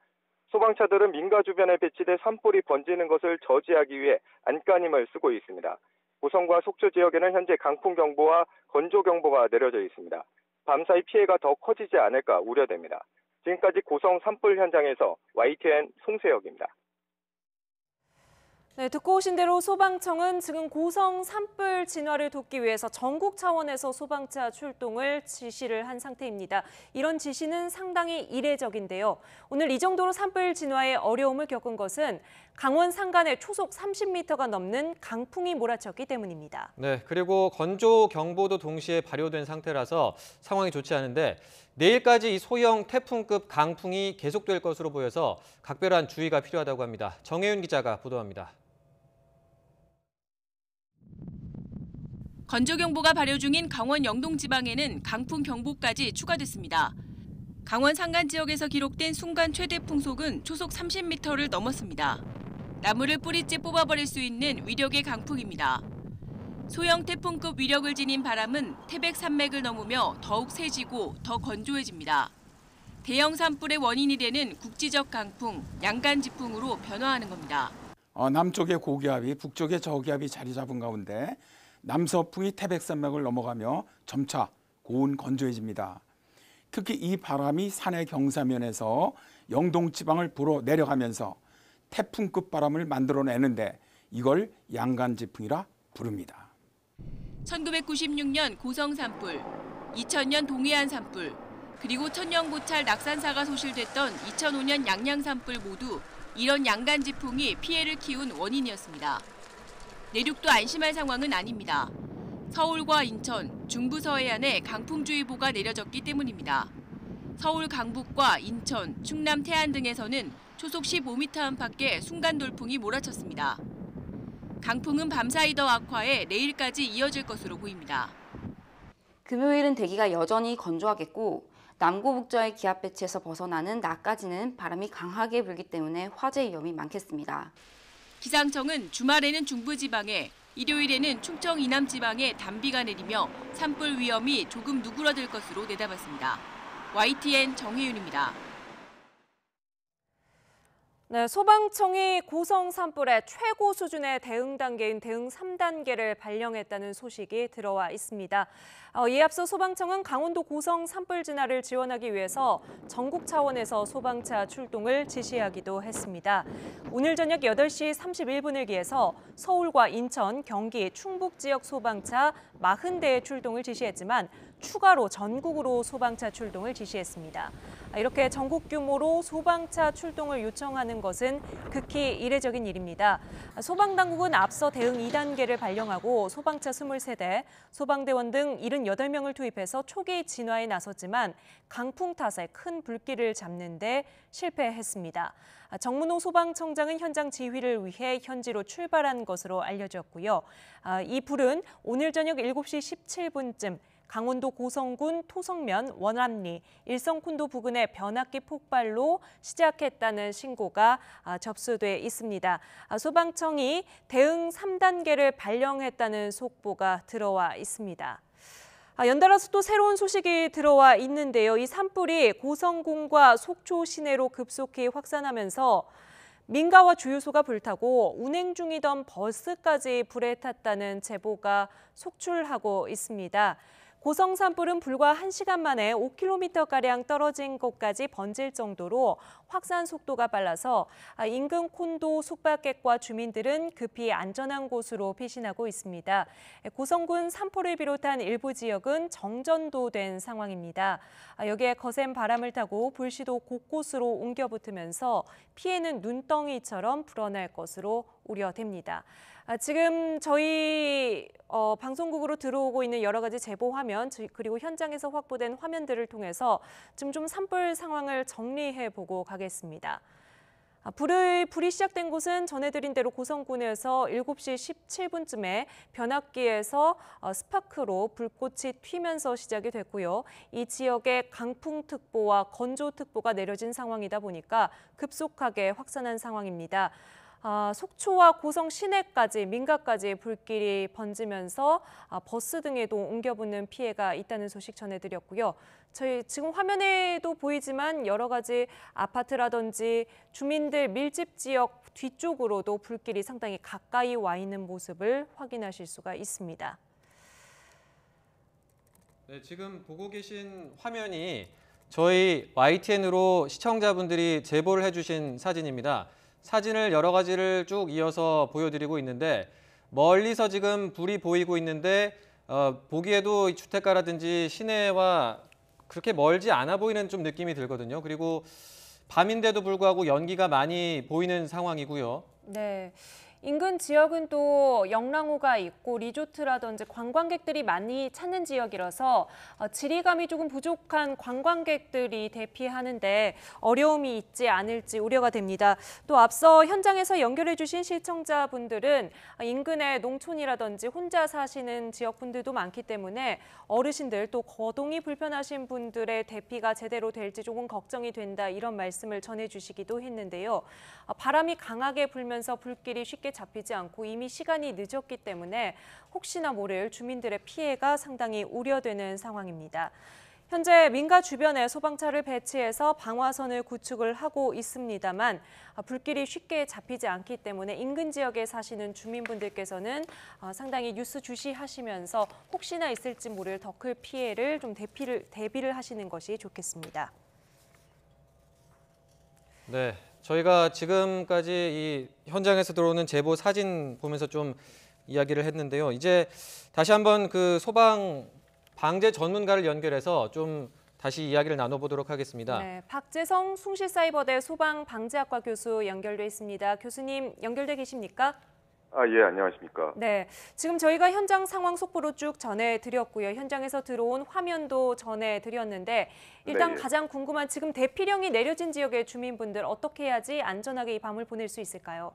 소방차들은 민가 주변에 배치돼 산불이 번지는 것을 저지하기 위해 안간힘을 쓰고 있습니다. 고성과 속초 지역에는 현재 강풍경보와 건조경보가 내려져 있습니다. 밤사이 피해가 더 커지지 않을까 우려됩니다. 지금까지 고성 산불 현장에서 YTN 송세혁입니다. 네, 듣고 오신 대로 소방청은 지금 고성 산불 진화를 돕기 위해서 전국 차원에서 소방차 출동을 지시를 한 상태입니다. 이런 지시는 상당히 이례적인데요. 오늘 이 정도로 산불 진화에 어려움을 겪은 것은 강원 산간에 초속 30m가 넘는 강풍이 몰아쳤기 때문입니다. 네, 그리고 건조 경보도 동시에 발효된 상태라서 상황이 좋지 않은데 내일까지 이 소형 태풍급 강풍이 계속될 것으로 보여서 각별한 주의가 필요하다고 합니다. 정혜윤 기자가 보도합니다. 건조경보가 발효 중인 강원 영동 지방에는 강풍경보까지 추가됐습니다. 강원 산간 지역에서 기록된 순간 최대 풍속은 초속 30m를 넘었습니다. 나무를 뿌리째 뽑아버릴 수 있는 위력의 강풍입니다. 소형 태풍급 위력을 지닌 바람은 태백 산맥을 넘으며 더욱 세지고 더 건조해집니다. 대형 산불의 원인이 되는 국지적 강풍, 양간지풍으로 변화하는 겁니다. 남쪽의 고기압이 북쪽의 저기압이 자리 잡은 가운데 남서풍이 태백산맥을 넘어가며 점차 고온 건조해집니다. 특히 이 바람이 산의 경사면에서 영동 지방을 불어 내려가면서 태풍급 바람을 만들어내는데 이걸 양간지풍이라 부릅니다. 1996년 고성 산불, 2000년 동해안 산불, 그리고 천년고찰 낙산사가 소실됐던 2005년 양양 산불 모두 이런 양간지풍이 피해를 키운 원인이었습니다. 내륙도 안심할 상황은 아닙니다. 서울과 인천, 중부 서해안에 강풍주의보가 내려졌기 때문입니다. 서울 강북과 인천, 충남 태안 등에서는 초속 15m 안팎의 순간 돌풍이 몰아쳤습니다. 강풍은 밤사이 더 악화해 내일까지 이어질 것으로 보입니다. 금요일은 대기가 여전히 건조하겠고 남고 북저의 기압 배치에서 벗어나는 낮까지는 바람이 강하게 불기 때문에 화재 위험이 많겠습니다. 기상청은 주말에는 중부지방에, 일요일에는 충청 이남지방에 단비가 내리며 산불 위험이 조금 누그러들 것으로 내다봤습니다. YTN 정혜윤입니다. 네, 소방청이 고성 산불의 최고 수준의 대응 단계인 대응 3단계를 발령했다는 소식이 들어와 있습니다. 이에 앞서 소방청은 강원도 고성 산불 진화를 지원하기 위해서 전국 차원에서 소방차 출동을 지시하기도 했습니다. 오늘 저녁 8시 31분을 기해서 서울과 인천, 경기, 충북 지역 소방차 40대의 출동을 지시했지만 추가로 전국으로 소방차 출동을 지시했습니다. 이렇게 전국 규모로 소방차 출동을 요청하는 것은 극히 이례적인 일입니다. 소방당국은 앞서 대응 2단계를 발령하고 소방차 23대, 소방대원 등 78명을 투입해서 초기 진화에 나섰지만 강풍 탓에 큰 불길을 잡는 데 실패했습니다. 정문호 소방청장은 현장 지휘를 위해 현지로 출발한 것으로 알려졌고요. 이 불은 오늘 저녁 7시 17분쯤 강원도 고성군 토성면 원암리, 일성쿤도 부근의 변압기 폭발로 시작했다는 신고가 접수돼 있습니다. 소방청이 대응 3단계를 발령했다는 속보가 들어와 있습니다. 연달아서 또 새로운 소식이 들어와 있는데요. 이 산불이 고성군과 속초 시내로 급속히 확산하면서 민가와 주유소가 불타고 운행 중이던 버스까지 불에 탔다는 제보가 속출하고 있습니다. 고성 산불은 불과 1시간 만에 5km가량 떨어진 곳까지 번질 정도로 확산 속도가 빨라서 인근 콘도 숙박객과 주민들은 급히 안전한 곳으로 피신하고 있습니다. 고성군 산포를 비롯한 일부 지역은 정전도된 상황입니다. 여기에 거센 바람을 타고 불씨도 곳곳으로 옮겨붙으면서 피해는 눈덩이처럼 불어날 것으로 우려됩니다. 지금 저희 방송국으로 들어오고 있는 여러 가지 제보 화면 그리고 현장에서 확보된 화면들을 통해서 지금 좀 산불 상황을 정리해보고 가겠습니다. 불이 시작된 곳은 전해드린 대로 고성군에서 7시 17분쯤에 변압기에서 스파크로 불꽃이 튀면서 시작이 됐고요. 이 지역에 강풍특보와 건조특보가 내려진 상황이다 보니까 급속하게 확산한 상황입니다. 속초와 고성 시내까지 민가까지 불길이 번지면서 버스 등에도 옮겨붙는 피해가 있다는 소식 전해드렸고요. 저희 지금 화면에도 보이지만 여러 가지 아파트라든지 주민들 밀집 지역 뒤쪽으로도 불길이 상당히 가까이 와 있는 모습을 확인하실 수가 있습니다. 네, 지금 보고 계신 화면이 저희 YTN으로 시청자분들이 제보를 해주신 사진입니다. 사진을 여러 가지를 쭉 이어서 보여드리고 있는데 멀리서 지금 불이 보이고 있는데 보기에도 주택가라든지 시내와 그렇게 멀지 않아 보이는 좀 느낌이 들거든요. 그리고 밤인데도 불구하고 연기가 많이 보이는 상황이고요. 네. 인근 지역은 또 영랑호가 있고 리조트라든지 관광객들이 많이 찾는 지역이라서 지리감이 조금 부족한 관광객들이 대피하는데 어려움이 있지 않을지 우려가 됩니다. 또 앞서 현장에서 연결해 주신 시청자분들은 인근의 농촌이라든지 혼자 사시는 지역분들도 많기 때문에 어르신들 또 거동이 불편하신 분들의 대피가 제대로 될지 조금 걱정이 된다 이런 말씀을 전해주시기도 했는데요. 바람이 강하게 불면서 불길이 쉽게 잡히지 않고 이미 시간이 늦었기 때문에 혹시나 모를 주민들의 피해가 상당히 우려되는 상황입니다. 현재 민가 주변에 소방차를 배치해서 방화선을 구축을 하고 있습니다만 불길이 쉽게 잡히지 않기 때문에 인근 지역에 사시는 주민분들께서는 상당히 뉴스 주시하시면서 혹시나 있을지 모를 더 큰 피해를 좀 대비를 하시는 것이 좋겠습니다. 네, 저희가 지금까지 이 현장에서 들어오는 제보 사진 보면서 좀 이야기를 했는데요. 이제 다시 한번 그 소방 방재 전문가를 연결해서 좀 다시 이야기를 나눠보도록 하겠습니다. 네, 박재성 숭실사이버대 소방방재학과 교수 연결돼 있습니다. 교수님 연결돼 계십니까? 예, 안녕하십니까. 네, 지금 저희가 현장 상황 속보로 쭉 전해드렸고요. 현장에서 들어온 화면도 전해드렸는데 일단 네, 가장 궁금한 지금 대피령이 내려진 지역의 주민분들 어떻게 해야지 안전하게 이 밤을 보낼 수 있을까요?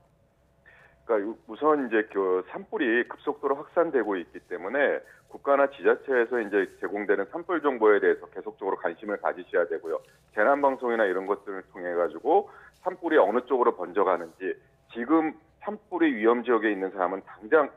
그러니까 우선 이제 그 산불이 급속도로 확산되고 있기 때문에 국가나 지자체에서 이제 제공되는 산불 정보에 대해서 계속적으로 관심을 가지셔야 되고요. 재난 방송이나 이런 것들을 통해 가지고 산불이 어느 쪽으로 번져가는지 지금 산불이 위험 지역에 있는 사람은 당장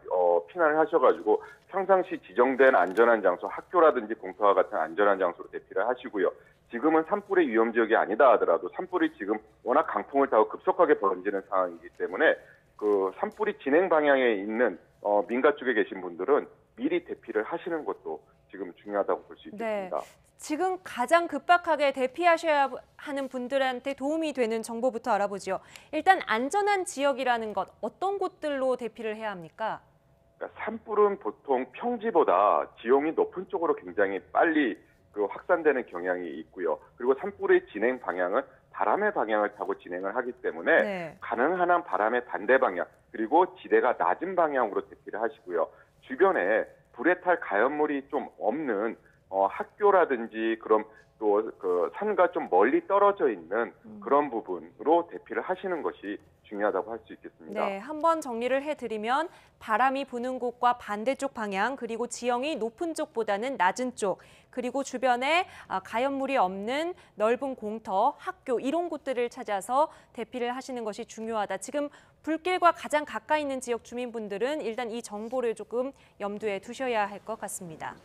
피난을 하셔가지고 평상시 지정된 안전한 장소, 학교라든지 공터와 같은 안전한 장소로 대피를 하시고요. 지금은 산불의 위험 지역이 아니다 하더라도 산불이 지금 워낙 강풍을 타고 급속하게 번지는 상황이기 때문에 그 산불이 진행 방향에 있는 민가 쪽에 계신 분들은 미리 대피를 하시는 것도 지금 중요하다고 볼 수 있겠습니다. 네. 지금 가장 급박하게 대피하셔야 하는 분들한테 도움이 되는 정보부터 알아보죠. 일단 안전한 지역이라는 것, 어떤 곳들로 대피를 해야 합니까? 그러니까 산불은 보통 평지보다 지형이 높은 쪽으로 굉장히 빨리 그 확산되는 경향이 있고요. 그리고 산불의 진행 방향은 바람의 방향을 타고 진행을 하기 때문에 네. 가능한 한 바람의 반대 방향 그리고 지대가 낮은 방향으로 대피를 하시고요. 주변에 불에 탈 가연물이 좀 없는 학교라든지 그런 또 그 산과 좀 멀리 떨어져 있는 그런 부분으로 대피를 하시는 것이 중요하다고 할 수 있겠습니다. 네, 한번 정리를 해드리면 바람이 부는 곳과 반대쪽 방향 그리고 지형이 높은 쪽보다는 낮은 쪽 그리고 주변에 가연물이 없는 넓은 공터, 학교 이런 곳들을 찾아서 대피를 하시는 것이 중요하다. 지금 불길과 가장 가까이 있는 지역 주민분들은 일단 이 정보를 조금 염두에 두셔야 할 것 같습니다.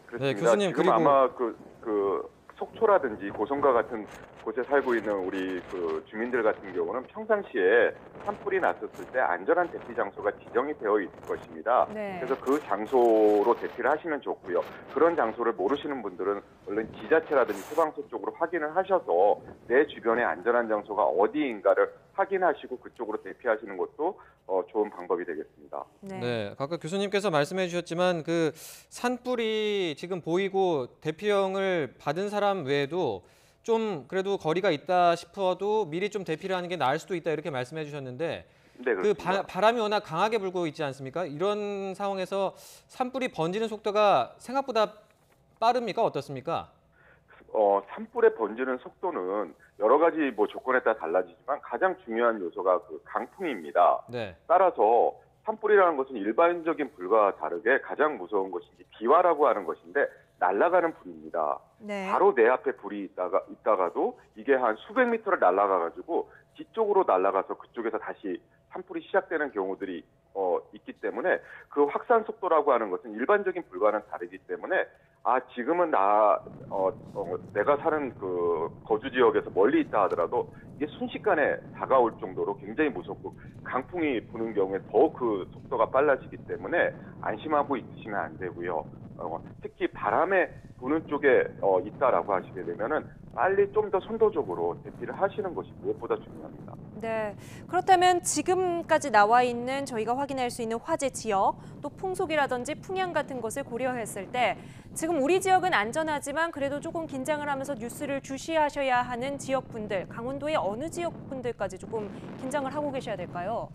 그렇습니다. 네, 교수님 지금 그리고 아마 그 속초라든지 고성과 같은 곳에 살고 있는 우리 그 주민들 같은 경우는 평상시에 산불이 났었을 때 안전한 대피 장소가 지정이 되어 있을 것입니다. 네. 그래서 그 장소로 대피를 하시면 좋고요. 그런 장소를 모르시는 분들은 얼른 지자체라든지 소방서 쪽으로 확인을 하셔서 내 주변에 안전한 장소가 어디인가를 확인하시고 그쪽으로 대피하시는 것도 좋은 방법이 되겠습니다. 네, 아까 교수님께서 말씀해 주셨지만 그 산불이 지금 보이고 대피령을 받은 사람 외에도 좀 그래도 거리가 있다 싶어도 미리 좀 대피를 하는 게 나을 수도 있다 이렇게 말씀해 주셨는데 네, 그 그렇습니다. 바람이 워낙 강하게 불고 있지 않습니까? 이런 상황에서 산불이 번지는 속도가 생각보다 빠릅니까? 어떻습니까? 산불의 번지는 속도는 여러 가지 뭐 조건에 따라 달라지지만 가장 중요한 요소가 그 강풍입니다. 네. 따라서 산불이라는 것은 일반적인 불과 다르게 가장 무서운 것이 비화라고 하는 것인데 날아가는 불입니다. 네. 바로 내 앞에 불이 있다가도 이게 한 수백 미터를 날아가가지고 뒤쪽으로 날아가서 그쪽에서 다시 산불이 시작되는 경우들이 있기 때문에 그 확산 속도라고 하는 것은 일반적인 불과는 다르기 때문에 지금은 내가 사는 그 거주 지역에서 멀리 있다 하더라도 이게 순식간에 다가올 정도로 굉장히 무섭고 강풍이 부는 경우에 더 그 속도가 빨라지기 때문에 안심하고 있으시면 안 되고요. 특히 바람에 부는 쪽에 있다라고 하시게 되면은 빨리 좀 더 선도적으로 대피를 하시는 것이 무엇보다 중요합니다. 네, 그렇다면 지금까지 나와 있는 저희가 확인할 수 있는 화재 지역, 또 풍속이라든지 풍향 같은 것을 고려했을 때 지금 우리 지역은 안전하지만 그래도 조금 긴장을 하면서 뉴스를 주시하셔야 하는 지역분들, 강원도의 어느 지역분들까지 조금 긴장을 하고 계셔야 될까요?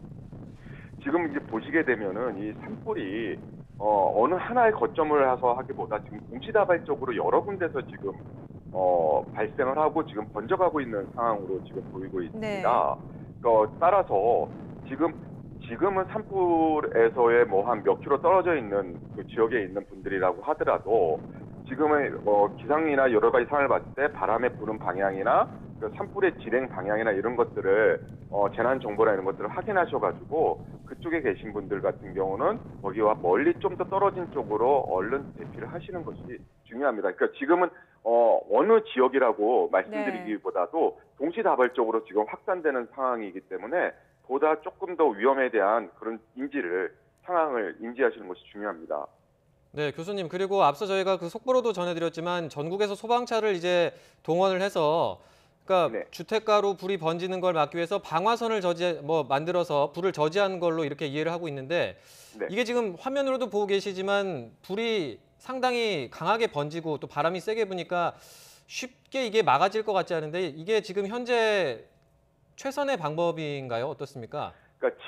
지금 이제 보시게 되면은 이 산불이 어느 하나의 거점을 해서 하기보다 지금 동시다발적으로 여러 군데서 지금 발생을 하고 지금 번져가고 있는 상황으로 지금 보이고 있습니다. 네. 따라서 지금은 산불에서의 한 몇 킬로 떨어져 있는 그 지역에 있는 분들이라고 하더라도 지금의 기상이나 여러 가지 상황을 봤을 때 바람에 부는 방향이나 그 산불의 진행 방향이나 이런 것들을 재난 정보나 이런 것들을 확인하셔가지고 그쪽에 계신 분들 같은 경우는 거기와 멀리 좀 더 떨어진 쪽으로 얼른 대피를 하시는 것이 중요합니다. 그러니까 지금은 어느 지역이라고 말씀드리기보다도 동시다발적으로 지금 확산되는 상황이기 때문에 보다 조금 더 위험에 대한 그런 상황을 인지하시는 것이 중요합니다. 네, 교수님. 그리고 앞서 저희가 그 속보로도 전해드렸지만 전국에서 소방차를 이제 동원을 해서 그러니까 네. 주택가로 불이 번지는 걸 막기 위해서 방화선을 만들어서 불을 저지하는 걸로 이렇게 이해를 하고 있는데 네. 이게 지금 화면으로도 보고 계시지만 불이 상당히 강하게 번지고 또 바람이 세게 부니까 쉽게 이게 막아질 것 같지 않은데 이게 지금 현재 최선의 방법인가요? 어떻습니까? 그러니까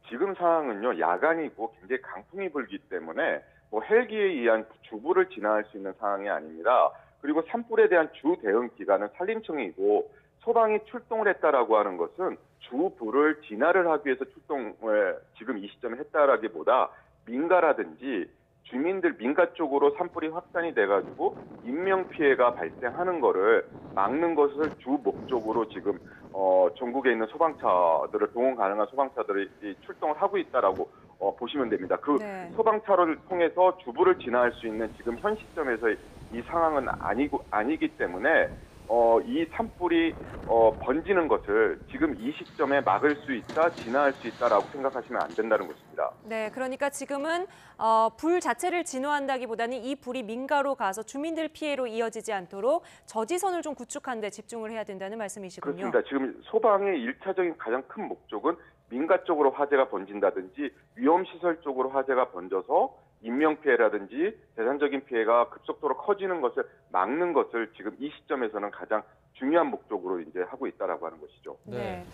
지금 상황은요, 야간이고 굉장히 강풍이 불기 때문에 헬기에 의한 주불을 진화할 수 있는 상황이 아닙니다. 그리고 산불에 대한 주 대응 기관은 산림청이고 소방이 출동을 했다라고 하는 것은 주불을 진화를 하기 위해서 출동을 지금 이 시점에 했다라기보다 민가라든지 주민들 민가 쪽으로 산불이 확산이 돼가지고 인명 피해가 발생하는 거를 막는 것을 주 목적으로 지금 전국에 있는 소방차들을 동원 가능한 소방차들이 출동을 하고 있다라고 보시면 됩니다. 그 네. 소방차를 통해서 주불을 진화할 수 있는 지금 현 시점에서 이 상황은 아니기 때문에 이 산불이 번지는 것을 지금 이 시점에 막을 수 있다, 진화할 수 있다라고 생각하시면 안 된다는 것입니다. 네, 그러니까 지금은 불 자체를 진화한다기보다는 이 불이 민가로 가서 주민들 피해로 이어지지 않도록 저지선을 좀 구축하는 데 집중을 해야 된다는 말씀이시군요. 그렇습니다. 지금 소방의 1차적인 가장 큰 목적은 민가 쪽으로 화재가 번진다든지 위험시설 쪽으로 화재가 번져서 인명피해라든지 재산적인 피해가 급속도로 커지는 것을 막는 것을 지금 이 시점에서는 가장 중요한 목적으로 이제 하고 있다라고 하는 것이죠. 네.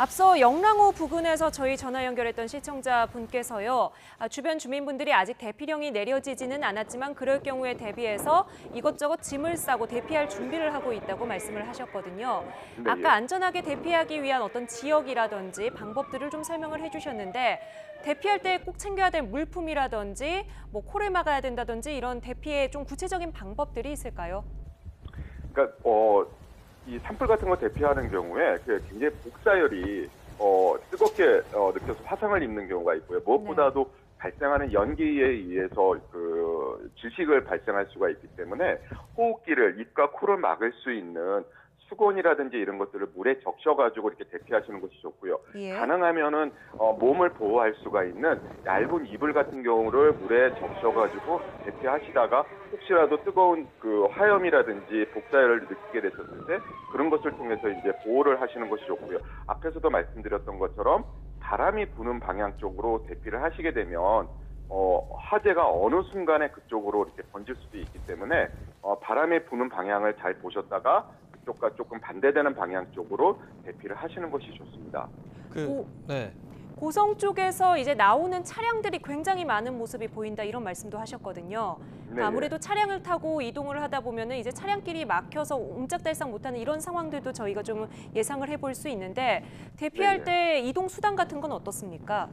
앞서 영랑호 부근에서 저희 전화 연결했던 시청자분께서요. 주변 주민분들이 아직 대피령이 내려지지는 않았지만 그럴 경우에 대비해서 이것저것 짐을 싸고 대피할 준비를 하고 있다고 말씀을 하셨거든요. 네, 아까 안전하게 대피하기 위한 어떤 지역이라든지 방법들을 좀 설명을 해주셨는데 대피할 때 꼭 챙겨야 될 물품이라든지 코를 막아야 된다든지 이런 대피의 좀 구체적인 방법들이 있을까요? 그러니까 이 산불 같은 거 대피하는 경우에 굉장히 복사열이 뜨겁게 느껴서 화상을 입는 경우가 있고요. 무엇보다도 발생하는 연기에 의해서 그 질식을 발생할 수가 있기 때문에 호흡기를 입과 코를 막을 수 있는 수건이라든지 이런 것들을 물에 적셔가지고 이렇게 대피하시는 것이 좋고요. 예. 가능하면은 몸을 보호할 수가 있는 얇은 이불 같은 경우를 물에 적셔가지고 대피하시다가 혹시라도 뜨거운 그 화염이라든지 복사열을 느끼게 됐었을 때 그런 것을 통해서 이제 보호를 하시는 것이 좋고요. 앞에서도 말씀드렸던 것처럼 바람이 부는 방향 쪽으로 대피를 하시게 되면 화재가 어느 순간에 그쪽으로 이렇게 번질 수도 있기 때문에 바람이 부는 방향을 잘 보셨다가 그쪽과 조금 반대되는 방향 쪽으로 대피를 하시는 것이 좋습니다. 고성 쪽에서 이제 나오는 차량들이 굉장히 많은 모습이 보인다 이런 말씀도 하셨거든요. 네. 아무래도 차량을 타고 이동을 하다 보면은 이제 차량끼리 막혀서 옴짝달싹 못하는 이런 상황들도 저희가 좀 예상을 해볼 수 있는데 대피할 네. 때 이동 수단 같은 건 어떻습니까?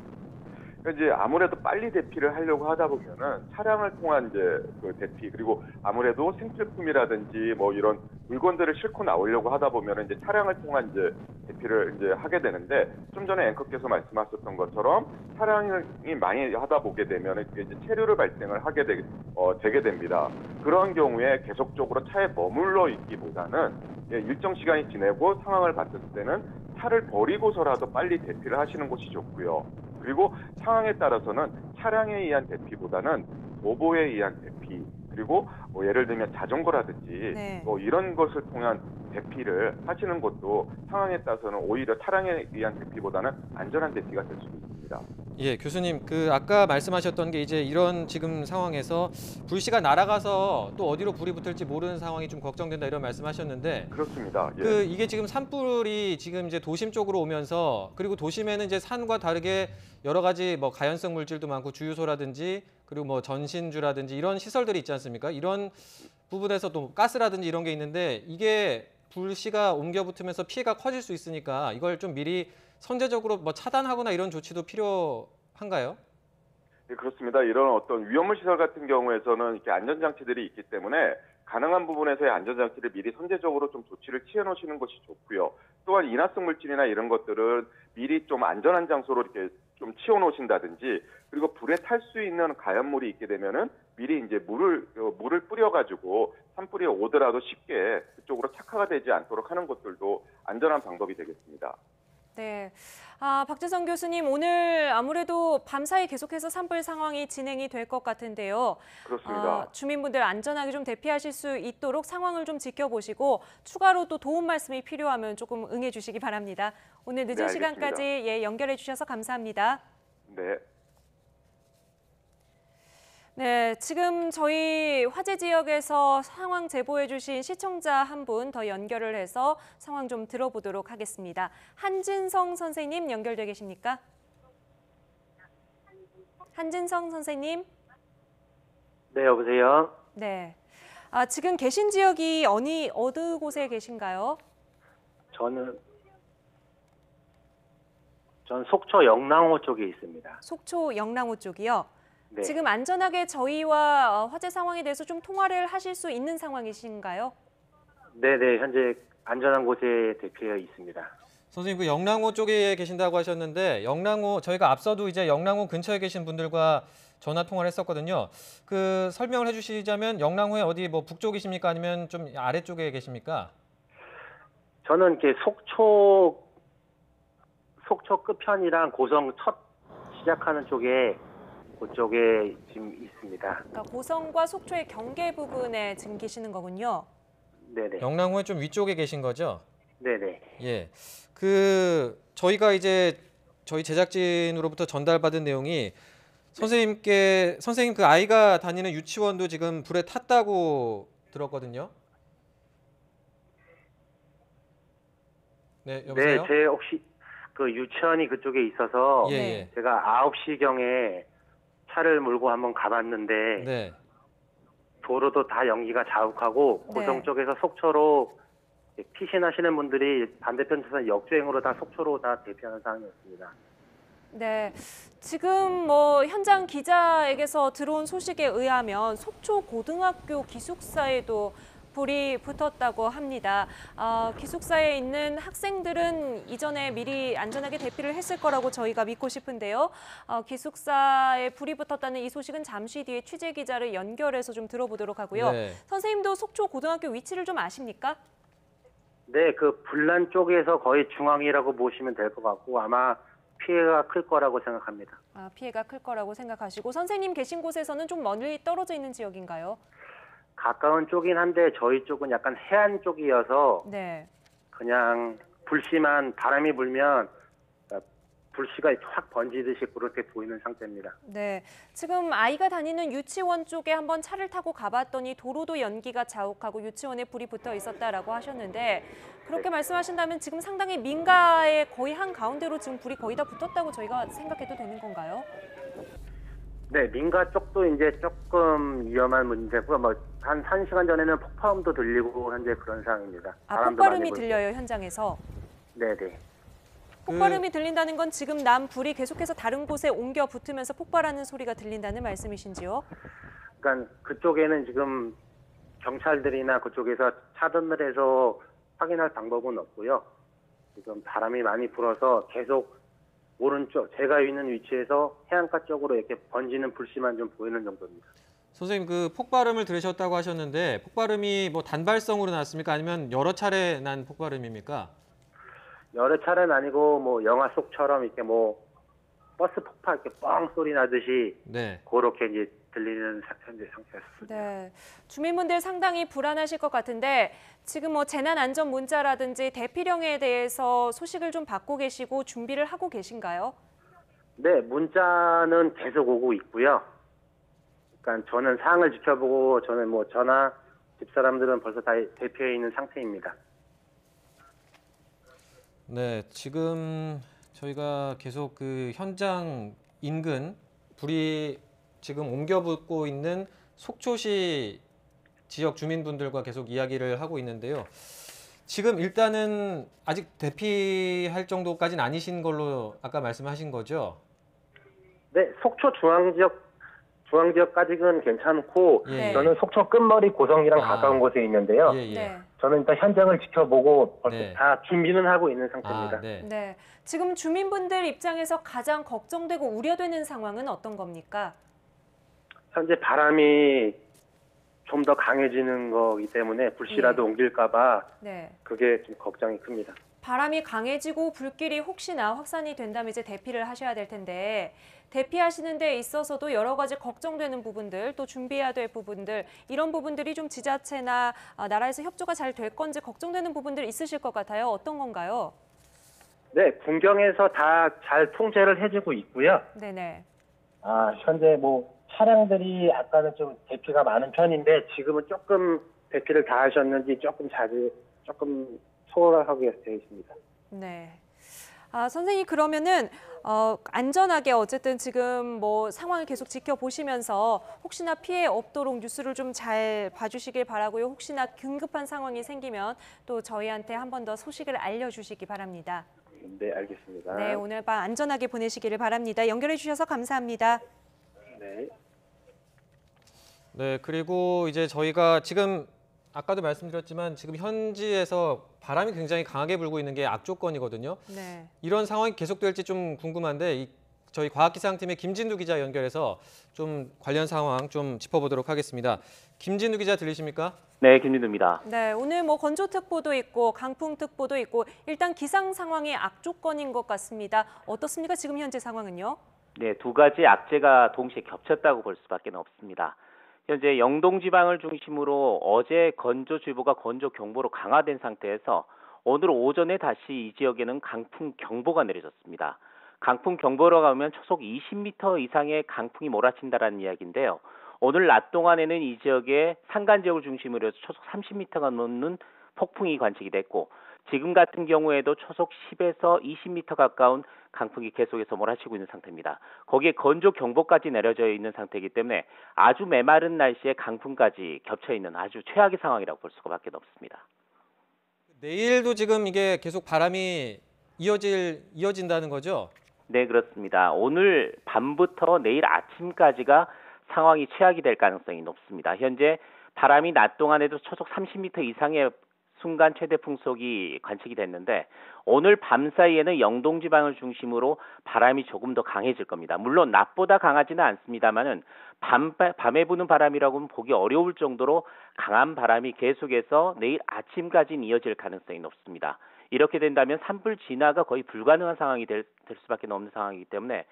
그러니까 이제 아무래도 빨리 대피를 하려고 하다 보면은 차량을 통한 이제 그 대피, 그리고 아무래도 생필품이라든지 뭐 이런 물건들을 싣고 나오려고 하다 보면은 이제 차량을 통한 이제 대피를 이제 하게 되는데, 좀 전에 앵커께서 말씀하셨던 것처럼 차량이 많이 하다 보게 되면은 이제 체류를 발생을 하게 되게 됩니다. 그런 경우에 계속적으로 차에 머물러 있기보다는 일정 시간이 지내고 상황을 봤을 때는 차를 버리고서라도 빨리 대피를 하시는 것이 좋고요. 그리고 상황에 따라서는 차량에 의한 대피보다는 도보에 의한 대피, 그리고 뭐 예를 들면 자전거라든지 뭐 이런 것을 통한 대피를 하시는 것도 상황에 따라서는 오히려 차량에 의한 대피보다는 안전한 대피가 될 수도 있습니다. 예, 교수님, 그 아까 말씀하셨던 게 이제 이런 지금 상황에서 불씨가 날아가서 또 어디로 불이 붙을지 모르는 상황이 좀 걱정된다 이런 말씀하셨는데, 그렇습니다. 예. 그 이게 지금 산불이 지금 이제 도심 쪽으로 오면서, 그리고 도심에는 이제 산과 다르게 여러 가지 뭐 가연성 물질도 많고 주유소라든지 그리고 뭐 전신주라든지 이런 시설들이 있지 않습니까? 이런 부분에서 또 가스라든지 이런 게 있는데, 이게 불씨가 옮겨 붙으면서 피해가 커질 수 있으니까 이걸 좀 미리 선제적으로 뭐 차단하거나 이런 조치도 필요한가요? 네, 그렇습니다. 이런 어떤 위험물 시설 같은 경우에서는 이렇게 안전장치들이 있기 때문에 가능한 부분에서의 안전장치를 미리 선제적으로 좀 조치를 취해 놓으시는 것이 좋고요. 또한 인화성 물질이나 이런 것들은 미리 좀 안전한 장소로 이렇게 좀 치워 놓으신다든지, 그리고 불에 탈 수 있는 가연물이 있게 되면은 미리 이제 물을 뿌려가지고 산불이 오더라도 쉽게 그쪽으로 착화가 되지 않도록 하는 것들도 안전한 방법이 되겠습니다. 네, 박재성 교수님, 오늘 아무래도 밤사이 계속해서 산불 상황이 진행이 될 것 같은데요. 그렇습니다. 주민분들 안전하게 좀 대피하실 수 있도록 상황을 좀 지켜보시고 추가로 또 도움 말씀이 필요하면 조금 응해 주시기 바랍니다. 오늘 늦은 시간까지 연결해 주셔서 감사합니다. 네. 네, 지금 저희 화재 지역에서 상황 제보해 주신 시청자 한 분 더 연결을 해서 상황 좀 들어보도록 하겠습니다. 한진성 선생님 연결돼 계십니까? 한진성 선생님? 네, 여보세요? 네. 지금 계신 지역이 어느 곳에 계신가요? 저는 속초 영랑호 쪽에 있습니다. 속초 영랑호 쪽이요? 네. 지금 안전하게 저희와 화재 상황에 대해서 좀 통화를 하실 수 있는 상황이신가요? 네네, 현재 안전한 곳에 대피해 있습니다. 선생님, 그 영랑호 쪽에 계신다고 하셨는데, 영랑호, 저희가 앞서도 이제 영랑호 근처에 계신 분들과 전화 통화를 했었거든요. 그 설명을 해주시자면 영랑호의 어디 뭐 북쪽이십니까, 아니면 좀 아래쪽에 계십니까? 저는 이렇게 속초 끝편이랑 고성 첫 시작하는 쪽에 그쪽에 지금 있습니다. 그러니까 고성과 속초의 경계 부근에 지금 계시는 거군요. 네네. 영랑호의 좀 위쪽에 계신 거죠? 네네. 예. 저희가 이제 저희 제작진으로부터 전달받은 내용이 선생님 그 아이가 다니는 유치원도 지금 불에 탔다고 들었거든요. 네, 여보세요? 네, 제 혹시 그 유치원이 그쪽에 있어서 제가 9시경에 차를 몰고 한번 가봤는데 도로도 다 연기가 자욱하고 고성 쪽에서 속초로 피신하시는 분들이 반대편 차선 역주행으로 다 속초로 다 대피하는 상황이었습니다. 네, 지금 뭐 현장 기자에게서 들어온 소식에 의하면 속초 고등학교 기숙사에도 불이 붙었다고 합니다. 기숙사에 있는 학생들은 이전에 미리 안전하게 대피를 했을 거라고 저희가 믿고 싶은데요. 기숙사에 불이 붙었다는 이 소식은 잠시 뒤에 취재 기자를 연결해서 좀 들어보도록 하고요. 네. 선생님도 속초 고등학교 위치를 좀 아십니까? 네, 그 불난 쪽에서 거의 중앙이라고 보시면 될 것 같고 아마 피해가 클 거라고 생각합니다. 피해가 클 거라고 생각하시고 선생님 계신 곳에서는 좀 멀리 떨어져 있는 지역인가요? 가까운 쪽이긴 한데 저희 쪽은 약간 해안 쪽이어서 그냥 불씨만 바람이 불면 불씨가 확 번지듯이 그렇게 보이는 상태입니다. 네, 지금 아이가 다니는 유치원 쪽에 한번 차를 타고 가봤더니 도로도 연기가 자욱하고 유치원에 불이 붙어 있었다라고 하셨는데 그렇게 말씀하신다면 지금 상당히 민가의 거의 한가운데로 지금 불이 거의 다 붙었다고 저희가 생각해도 되는 건가요? 네, 민가 쪽도 이제 조금 위험한 문제고 한 1시간 전에는 폭파음도 들리고 현재 그런 상황입니다. 폭발음이 들려요, 현장에서? 네네. 폭발음이 들린다는 건 지금 남불이 계속해서 다른 곳에 옮겨 붙으면서 폭발하는 소리가 들린다는 말씀이신지요? 그러니까 그쪽에는 지금 경찰들이나 그쪽에서 차단을 해서 확인할 방법은 없고요. 지금 바람이 많이 불어서 계속 오른쪽 제가 있는 위치에서 해안가 쪽으로 이렇게 번지는 불씨만 좀 보이는 정도입니다. 선생님, 그 폭발음을 들으셨다고 하셨는데 폭발음이 뭐 단발성으로 났습니까? 아니면 여러 차례 난 폭발음입니까? 여러 차례는 아니고 뭐 영화 속처럼 이렇게 뭐 버스 폭발 이렇게 뻥 소리 나듯이 네. 그렇게 이제 들리는 현재 상태였습니다. 네, 주민분들 상당히 불안하실 것 같은데 지금 뭐 재난안전 문자라든지 대피령에 대해서 소식을 좀 받고 계시고 준비를 하고 계신가요? 네, 문자는 계속 오고 있고요. 그러니까 저는 상황을 지켜보고 저는 뭐 저나 집사람들은 벌써 다 대피해 있는 상태입니다. 네, 지금 저희가 계속 그 현장 인근 불이 지금 옮겨 붙고 있는 속초시 지역 주민분들과 계속 이야기를 하고 있는데요. 지금 일단은 아직 대피할 정도까지는 아니신 걸로 아까 말씀하신 거죠? 네, 속초 중앙지역까지는 괜찮고 예. 저는 속초 끝머리 고성이랑 가까운 곳에 있는데요. 예, 예. 네. 저는 일단 현장을 지켜보고 벌써 네. 다 준비는 하고 있는 상태입니다. 네. 네, 지금 주민분들 입장에서 가장 걱정되고 우려되는 상황은 어떤 겁니까? 현재 바람이 좀 더 강해지는 거기 때문에 불씨라도 옮길까 봐 네. 그게 좀 걱정이 큽니다. 바람이 강해지고 불길이 혹시나 확산이 된다면 이제 대피를 하셔야 될 텐데 대피하시는 데 있어서도 여러 가지 걱정되는 부분들 또 준비해야 될 부분들 이런 부분들이 좀 지자체나 나라에서 협조가 잘 될 건지 걱정되는 부분들 있으실 것 같아요. 어떤 건가요? 네, 군경에서 다 잘 통제를 해주고 있고요. 네네. 현재 뭐 차량들이 아까는 좀 대피가 많은 편인데 지금은 조금 대피를 다 하셨는지 조금 소홀하게 되어 있습니다. 네. 선생님 그러면은 안전하게 어쨌든 지금 뭐 상황을 계속 지켜보시면서 혹시나 피해 없도록 뉴스를 좀 잘 봐주시길 바라고요. 혹시나 긴급한 상황이 생기면 또 저희한테 한 번 더 소식을 알려주시기 바랍니다. 네, 알겠습니다. 네, 오늘 밤 안전하게 보내시기를 바랍니다. 연결해 주셔서 감사합니다. 네. 네, 그리고 이제 저희가 지금 아까도 말씀드렸지만 지금 현지에서 바람이 굉장히 강하게 불고 있는 게 악조건이거든요. 네. 이런 상황이 계속될지 좀 궁금한데 저희 과학기상팀의 김진두 기자 연결해서 좀 관련 상황 좀 짚어보도록 하겠습니다. 김진두 기자 들리십니까? 네, 김진두입니다. 네, 오늘 뭐 건조특보도 있고 강풍특보도 있고 일단 기상 상황이 악조건인 것 같습니다. 어떻습니까? 지금 현재 상황은요? 네, 두 가지 악재가 동시에 겹쳤다고 볼 수밖에 없습니다. 현재 영동 지방을 중심으로 어제 건조주의보가 건조경보로 강화된 상태에서 오늘 오전에 다시 이 지역에는 강풍경보가 내려졌습니다. 강풍경보로 가면 초속 20m 이상의 강풍이 몰아친다라는 이야기인데요. 오늘 낮 동안에는 이 지역의 산간 지역을 중심으로 해서 초속 30m가 넘는 폭풍이 관측이 됐고 지금 같은 경우에도 초속 10에서 20m 가까운 강풍이 계속해서 몰아치고 있는 상태입니다. 거기에 건조경보까지 내려져 있는 상태이기 때문에 아주 메마른 날씨에 강풍까지 겹쳐 있는 아주 최악의 상황이라고 볼 수밖에 없습니다. 내일도 지금 이게 계속 바람이 이어진다는 거죠? 네, 그렇습니다. 오늘 밤부터 내일 아침까지가 상황이 최악이 될 가능성이 높습니다. 현재 바람이 낮 동안에도 초속 30m 이상의 순간 최대 풍속이 관측이 됐는데 오늘 밤 사이에는 영동 지방을 중심으로 바람이 조금 더 강해질 겁니다. 물론 낮보다 강하지는 않습니다만은 밤에 부는 바람이라고는 보기 어려울 정도로 강한 바람이 계속해서 내일 아침까지는 이어질 가능성이 높습니다. 이렇게 된다면 산불 진화가 거의 불가능한 상황이 될 수밖에 없는 상황이기 때문에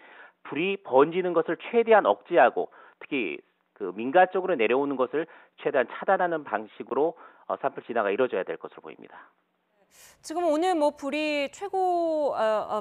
불이 번지는 것을 최대한 억제하고 특히 그 민가 쪽으로 내려오는 것을 최대한 차단하는 방식으로 산불 진화가 이루어져야 될 것으로 보입니다. 지금 오늘 뭐 불이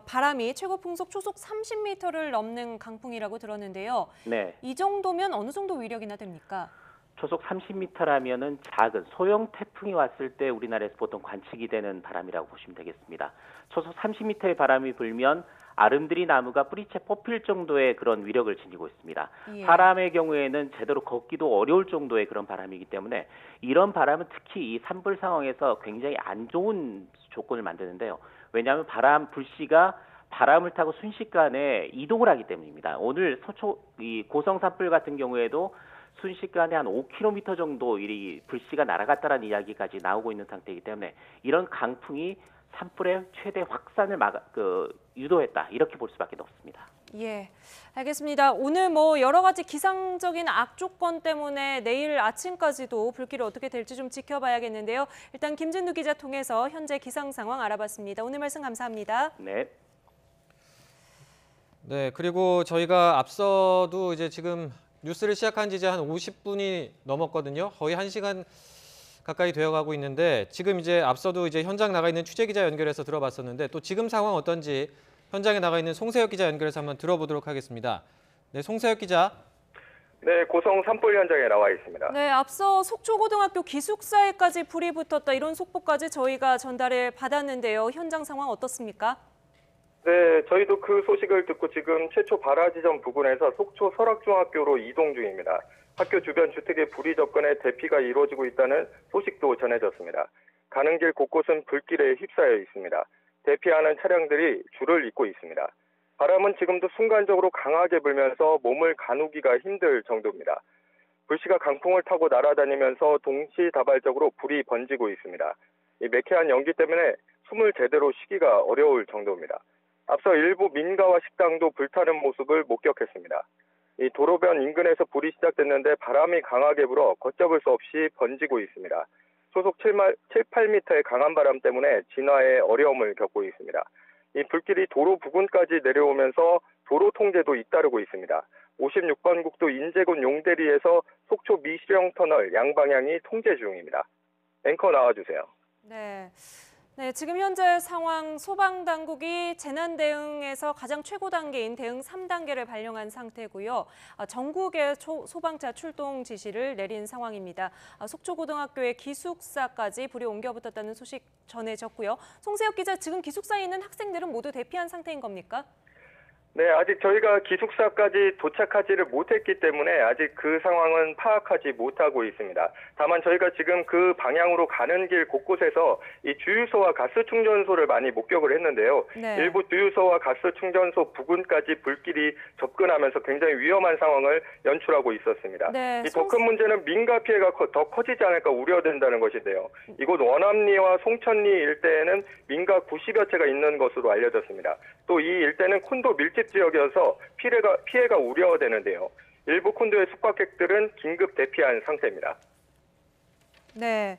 바람이 최고 풍속 초속 30m를 넘는 강풍이라고 들었는데요. 네. 이 정도면 어느 정도 위력이나 됩니까? 초속 30m라면은 작은 소형 태풍이 왔을 때 우리나라에서 보통 관측이 되는 바람이라고 보시면 되겠습니다. 초속 30m의 바람이 불면 아름드리 나무가 뿌리채 뽑힐 정도의 그런 위력을 지니고 있습니다. 예. 사람의 경우에는 제대로 걷기도 어려울 정도의 그런 바람이기 때문에 이런 바람은 특히 이 산불 상황에서 굉장히 안 좋은 조건을 만드는데요. 왜냐하면 불씨가 바람을 타고 순식간에 이동을 하기 때문입니다. 오늘 이 고성 산불 같은 경우에도 순식간에 한 5km 정도 이 불씨가 날아갔다는 이야기까지 나오고 있는 상태이기 때문에 이런 강풍이 산불의 최대 확산을 유도했다, 이렇게 볼 수밖에 없습니다. 예, 알겠습니다. 오늘 여러 가지 기상적인 악조건 때문에 내일 아침까지도 불길이 어떻게 될지 좀 지켜봐야겠는데요. 일단 김진두 기자 통해서 현재 기상 상황 알아봤습니다. 오늘 말씀 감사합니다. 네. 네, 그리고 저희가 앞서도 이제 지금 뉴스를 시작한 지 이제 한 50분이 넘었거든요. 거의 1시간 가까이 되어가고 있는데 지금 이제 앞서도 이제 현장 나가 있는 취재 기자 연결해서 들어봤었는데 또 지금 상황 어떤지 현장에 나가 있는 송세혁 기자 연결해서 한번 들어보도록 하겠습니다. 네, 송세혁 기자. 네, 고성 산불 현장에 나와 있습니다. 네, 앞서 속초고등학교 기숙사에까지 불이 붙었다, 이런 속보까지 저희가 전달을 받았는데요. 현장 상황 어떻습니까? 네, 저희도 그 소식을 듣고 지금 최초 발화 지점 부근에서 속초 설악중학교로 이동 중입니다. 학교 주변 주택에 불이 접근해 대피가 이루어지고 있다는 소식도 전해졌습니다. 가는 길 곳곳은 불길에 휩싸여 있습니다. 대피하는 차량들이 줄을 잇고 있습니다. 바람은 지금도 순간적으로 강하게 불면서 몸을 가누기가 힘들 정도입니다. 불씨가 강풍을 타고 날아다니면서 동시다발적으로 불이 번지고 있습니다. 이 매캐한 연기 때문에 숨을 제대로 쉬기가 어려울 정도입니다. 앞서 일부 민가와 식당도 불타는 모습을 목격했습니다. 이 도로변 인근에서 불이 시작됐는데 바람이 강하게 불어 걷잡을 수 없이 번지고 있습니다. 소속 7-8m의 강한 바람 때문에 진화에 어려움을 겪고 있습니다. 이 불길이 도로 부근까지 내려오면서 도로 통제도 잇따르고 있습니다. 56번 국도 인제군 용대리에서 속초 미시령 터널 양방향이 통제 중입니다. 앵커 나와주세요. 네, 지금 현재 상황, 소방당국이 재난대응에서 가장 최고 단계인 대응 3단계를 발령한 상태고요. 전국에 소방차 출동 지시를 내린 상황입니다. 속초고등학교의 기숙사까지 불이 옮겨 붙었다는 소식 전해졌고요. 송세혁 기자, 지금 기숙사에 있는 학생들은 모두 대피한 상태인 겁니까? 네, 아직 저희가 기숙사까지 도착하지를 못했기 때문에 아직 그 상황은 파악하지 못하고 있습니다. 다만 저희가 지금 그 방향으로 가는 길 곳곳에서 이 주유소와 가스 충전소를 많이 목격을 했는데요. 네. 일부 주유소와 가스 충전소 부근까지 불길이 접근하면서 굉장히 위험한 상황을 연출하고 있었습니다. 네, 이 더 큰 문제는 민가 피해가 더 커지지 않을까 우려된다는 것인데요. 이곳 원암리와 송천리 일대에는 민가 90여 채가 있는 것으로 알려졌습니다. 또 이 일대는 콘도 밀집 지역이어서 피해가 우려되는데요. 일부 콘도의 숙박객들은 긴급 대피한 상태입니다. 네,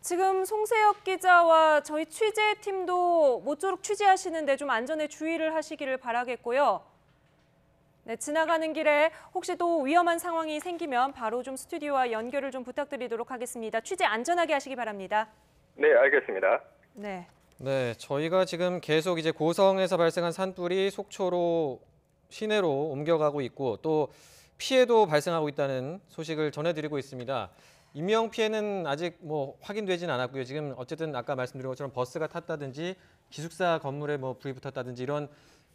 지금 송세혁 기자와 저희 취재팀도 모쪼록 취재하시는데 좀 안전에 주의를 하시기를 바라겠고요. 네, 지나가는 길에 혹시 또 위험한 상황이 생기면 바로 좀 스튜디오와 연결을 좀 부탁드리도록 하겠습니다. 취재 안전하게 하시기 바랍니다. 네, 알겠습니다. 네, 저희가 지금 계속 이제 고성에서 발생한 산불이 속초로 시내로 옮겨가고 있고 또 피해도 발생하고 있다는 소식을 전해드리고 있습니다. 인명 피해는 아직 확인되진 않았고요. 지금 어쨌든 아까 말씀드린 것처럼 버스가 탔다든지 기숙사 건물에 불이 붙었다든지 이런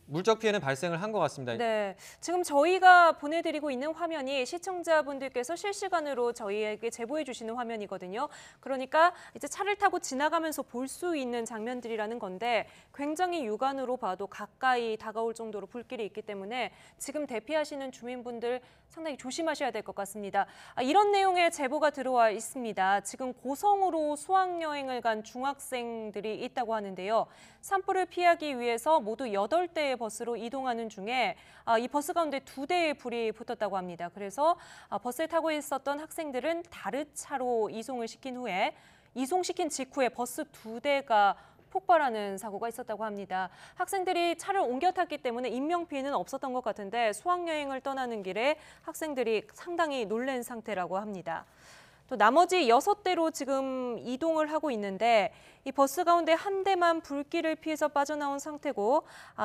물적 피해는 발생을 한 것 같습니다. 네, 지금 저희가 보내드리고 있는 화면이 시청자분들께서 실시간으로 저희에게 제보해 주시는 화면이거든요. 그러니까 이제 차를 타고 지나가면서 볼 수 있는 장면들이라는 건데 굉장히 육안으로 봐도 가까이 다가올 정도로 불길이 있기 때문에 지금 대피하시는 주민분들 상당히 조심하셔야 될 것 같습니다. 이런 내용의 제보가 들어와 있습니다. 지금 고성으로 수학여행을 간 중학생들이 있다고 하는데요. 산불을 피하기 위해서 모두 8대의 버스로 이동하는 중에 이 버스 가운데 2대의 불이 붙었다고 합니다. 그래서 버스에 타고 있었던 학생들은 다른 차로 이송시킨 직후에 버스 2대가 폭발하는 사고가 있었다고 합니다. 학생들이 차를 옮겨 탔기 때문에 인명피해는 없었던 것 같은데 수학여행을 떠나는 길에 학생들이 상당히 놀란 상태라고 합니다. 또 나머지 6대로 지금 이동을 하고 있는데 이 버스 가운데 한 대만 불길을 피해서 빠져나온 상태고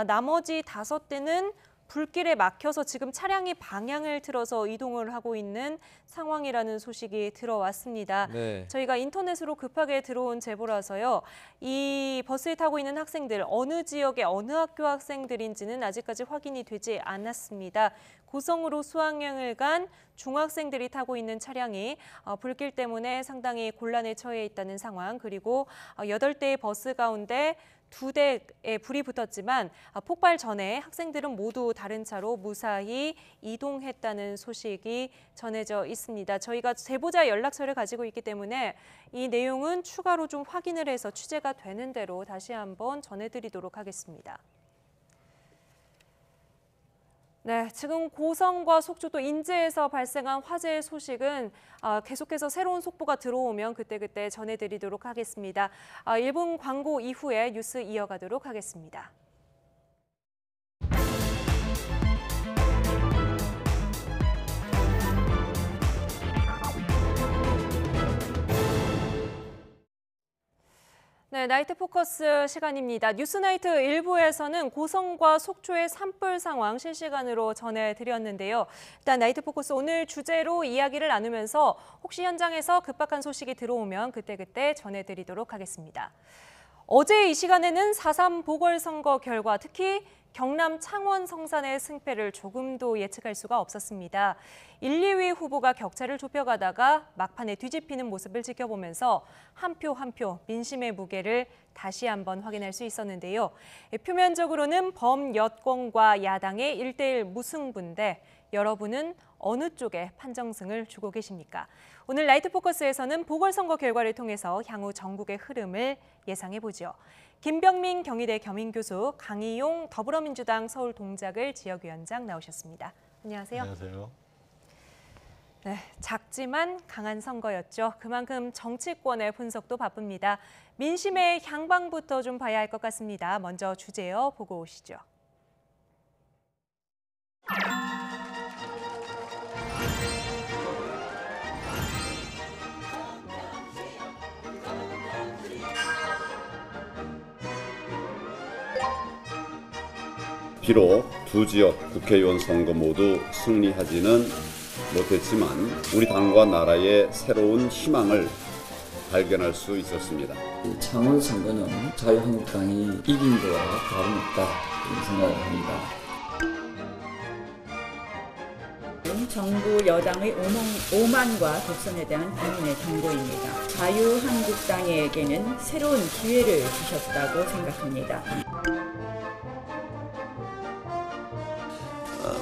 나머지 5대는 불길에 막혀서 지금 차량이 방향을 틀어서 이동을 하고 있는 상황이라는 소식이 들어왔습니다. 네. 저희가 인터넷으로 급하게 들어온 제보라서요. 이 버스에 타고 있는 학생들 어느 지역의 어느 학교 학생들인지는 아직까지 확인이 되지 않았습니다. 고성으로 수학여행을 간 중학생들이 타고 있는 차량이 불길 때문에 상당히 곤란에 처해 있다는 상황, 그리고 8대의 버스 가운데 2대에 불이 붙었지만 폭발 전에 학생들은 모두 다른 차로 무사히 이동했다는 소식이 전해져 있습니다. 저희가 제보자 연락처를 가지고 있기 때문에 이 내용은 추가로 좀 확인을 해서 취재가 되는 대로 다시 한번 전해드리도록 하겠습니다. 네, 지금 고성과 속초 또 인제에서 발생한 화재의 소식은 계속해서 새로운 속보가 들어오면 그때그때 전해드리도록 하겠습니다. 1분 광고 이후에 뉴스 이어가도록 하겠습니다. 네, 나이트 포커스 시간입니다. 뉴스나이트 1부에서는 고성과 속초의 산불 상황 실시간으로 전해드렸는데요. 일단 나이트 포커스 오늘 주제로 이야기를 나누면서 혹시 현장에서 급박한 소식이 들어오면 그때그때 전해드리도록 하겠습니다. 어제 이 시간에는 4.3 보궐선거 결과 특히 경남 창원 성산의 승패를 조금도 예측할 수가 없었습니다. 1, 2위 후보가 격차를 좁혀가다가 막판에 뒤집히는 모습을 지켜보면서 한 표 한 표 민심의 무게를 다시 한번 확인할 수 있었는데요. 표면적으로는 범여권과 야당의 1대1 무승부인데 여러분은 어느 쪽에 판정승을 주고 계십니까? 오늘 나이트 포커스에서는 보궐선거 결과를 통해서 향후 전국의 흐름을 예상해보죠. 김병민 경희대 겸임교수, 강희용 더불어민주당 서울동작을 지역위원장 나오셨습니다. 안녕하세요. 안녕하세요. 네, 작지만 강한 선거였죠. 그만큼 정치권의 분석도 바쁩니다. 민심의 향방부터 좀 봐야 할 것 같습니다. 먼저 주제어 보고 오시죠. 비록 두 지역 국회의원 선거 모두 승리하지는 못했지만 우리 당과 나라의 새로운 희망을 발견할 수 있었습니다. 창원 선거는 자유한국당이 이긴 거와 다름없다 이런 생각을 합니다. 정부 여당의 오만과 독선에 대한 국민의 경고입니다. 자유한국당에게는 새로운 기회를 주셨다고 생각합니다.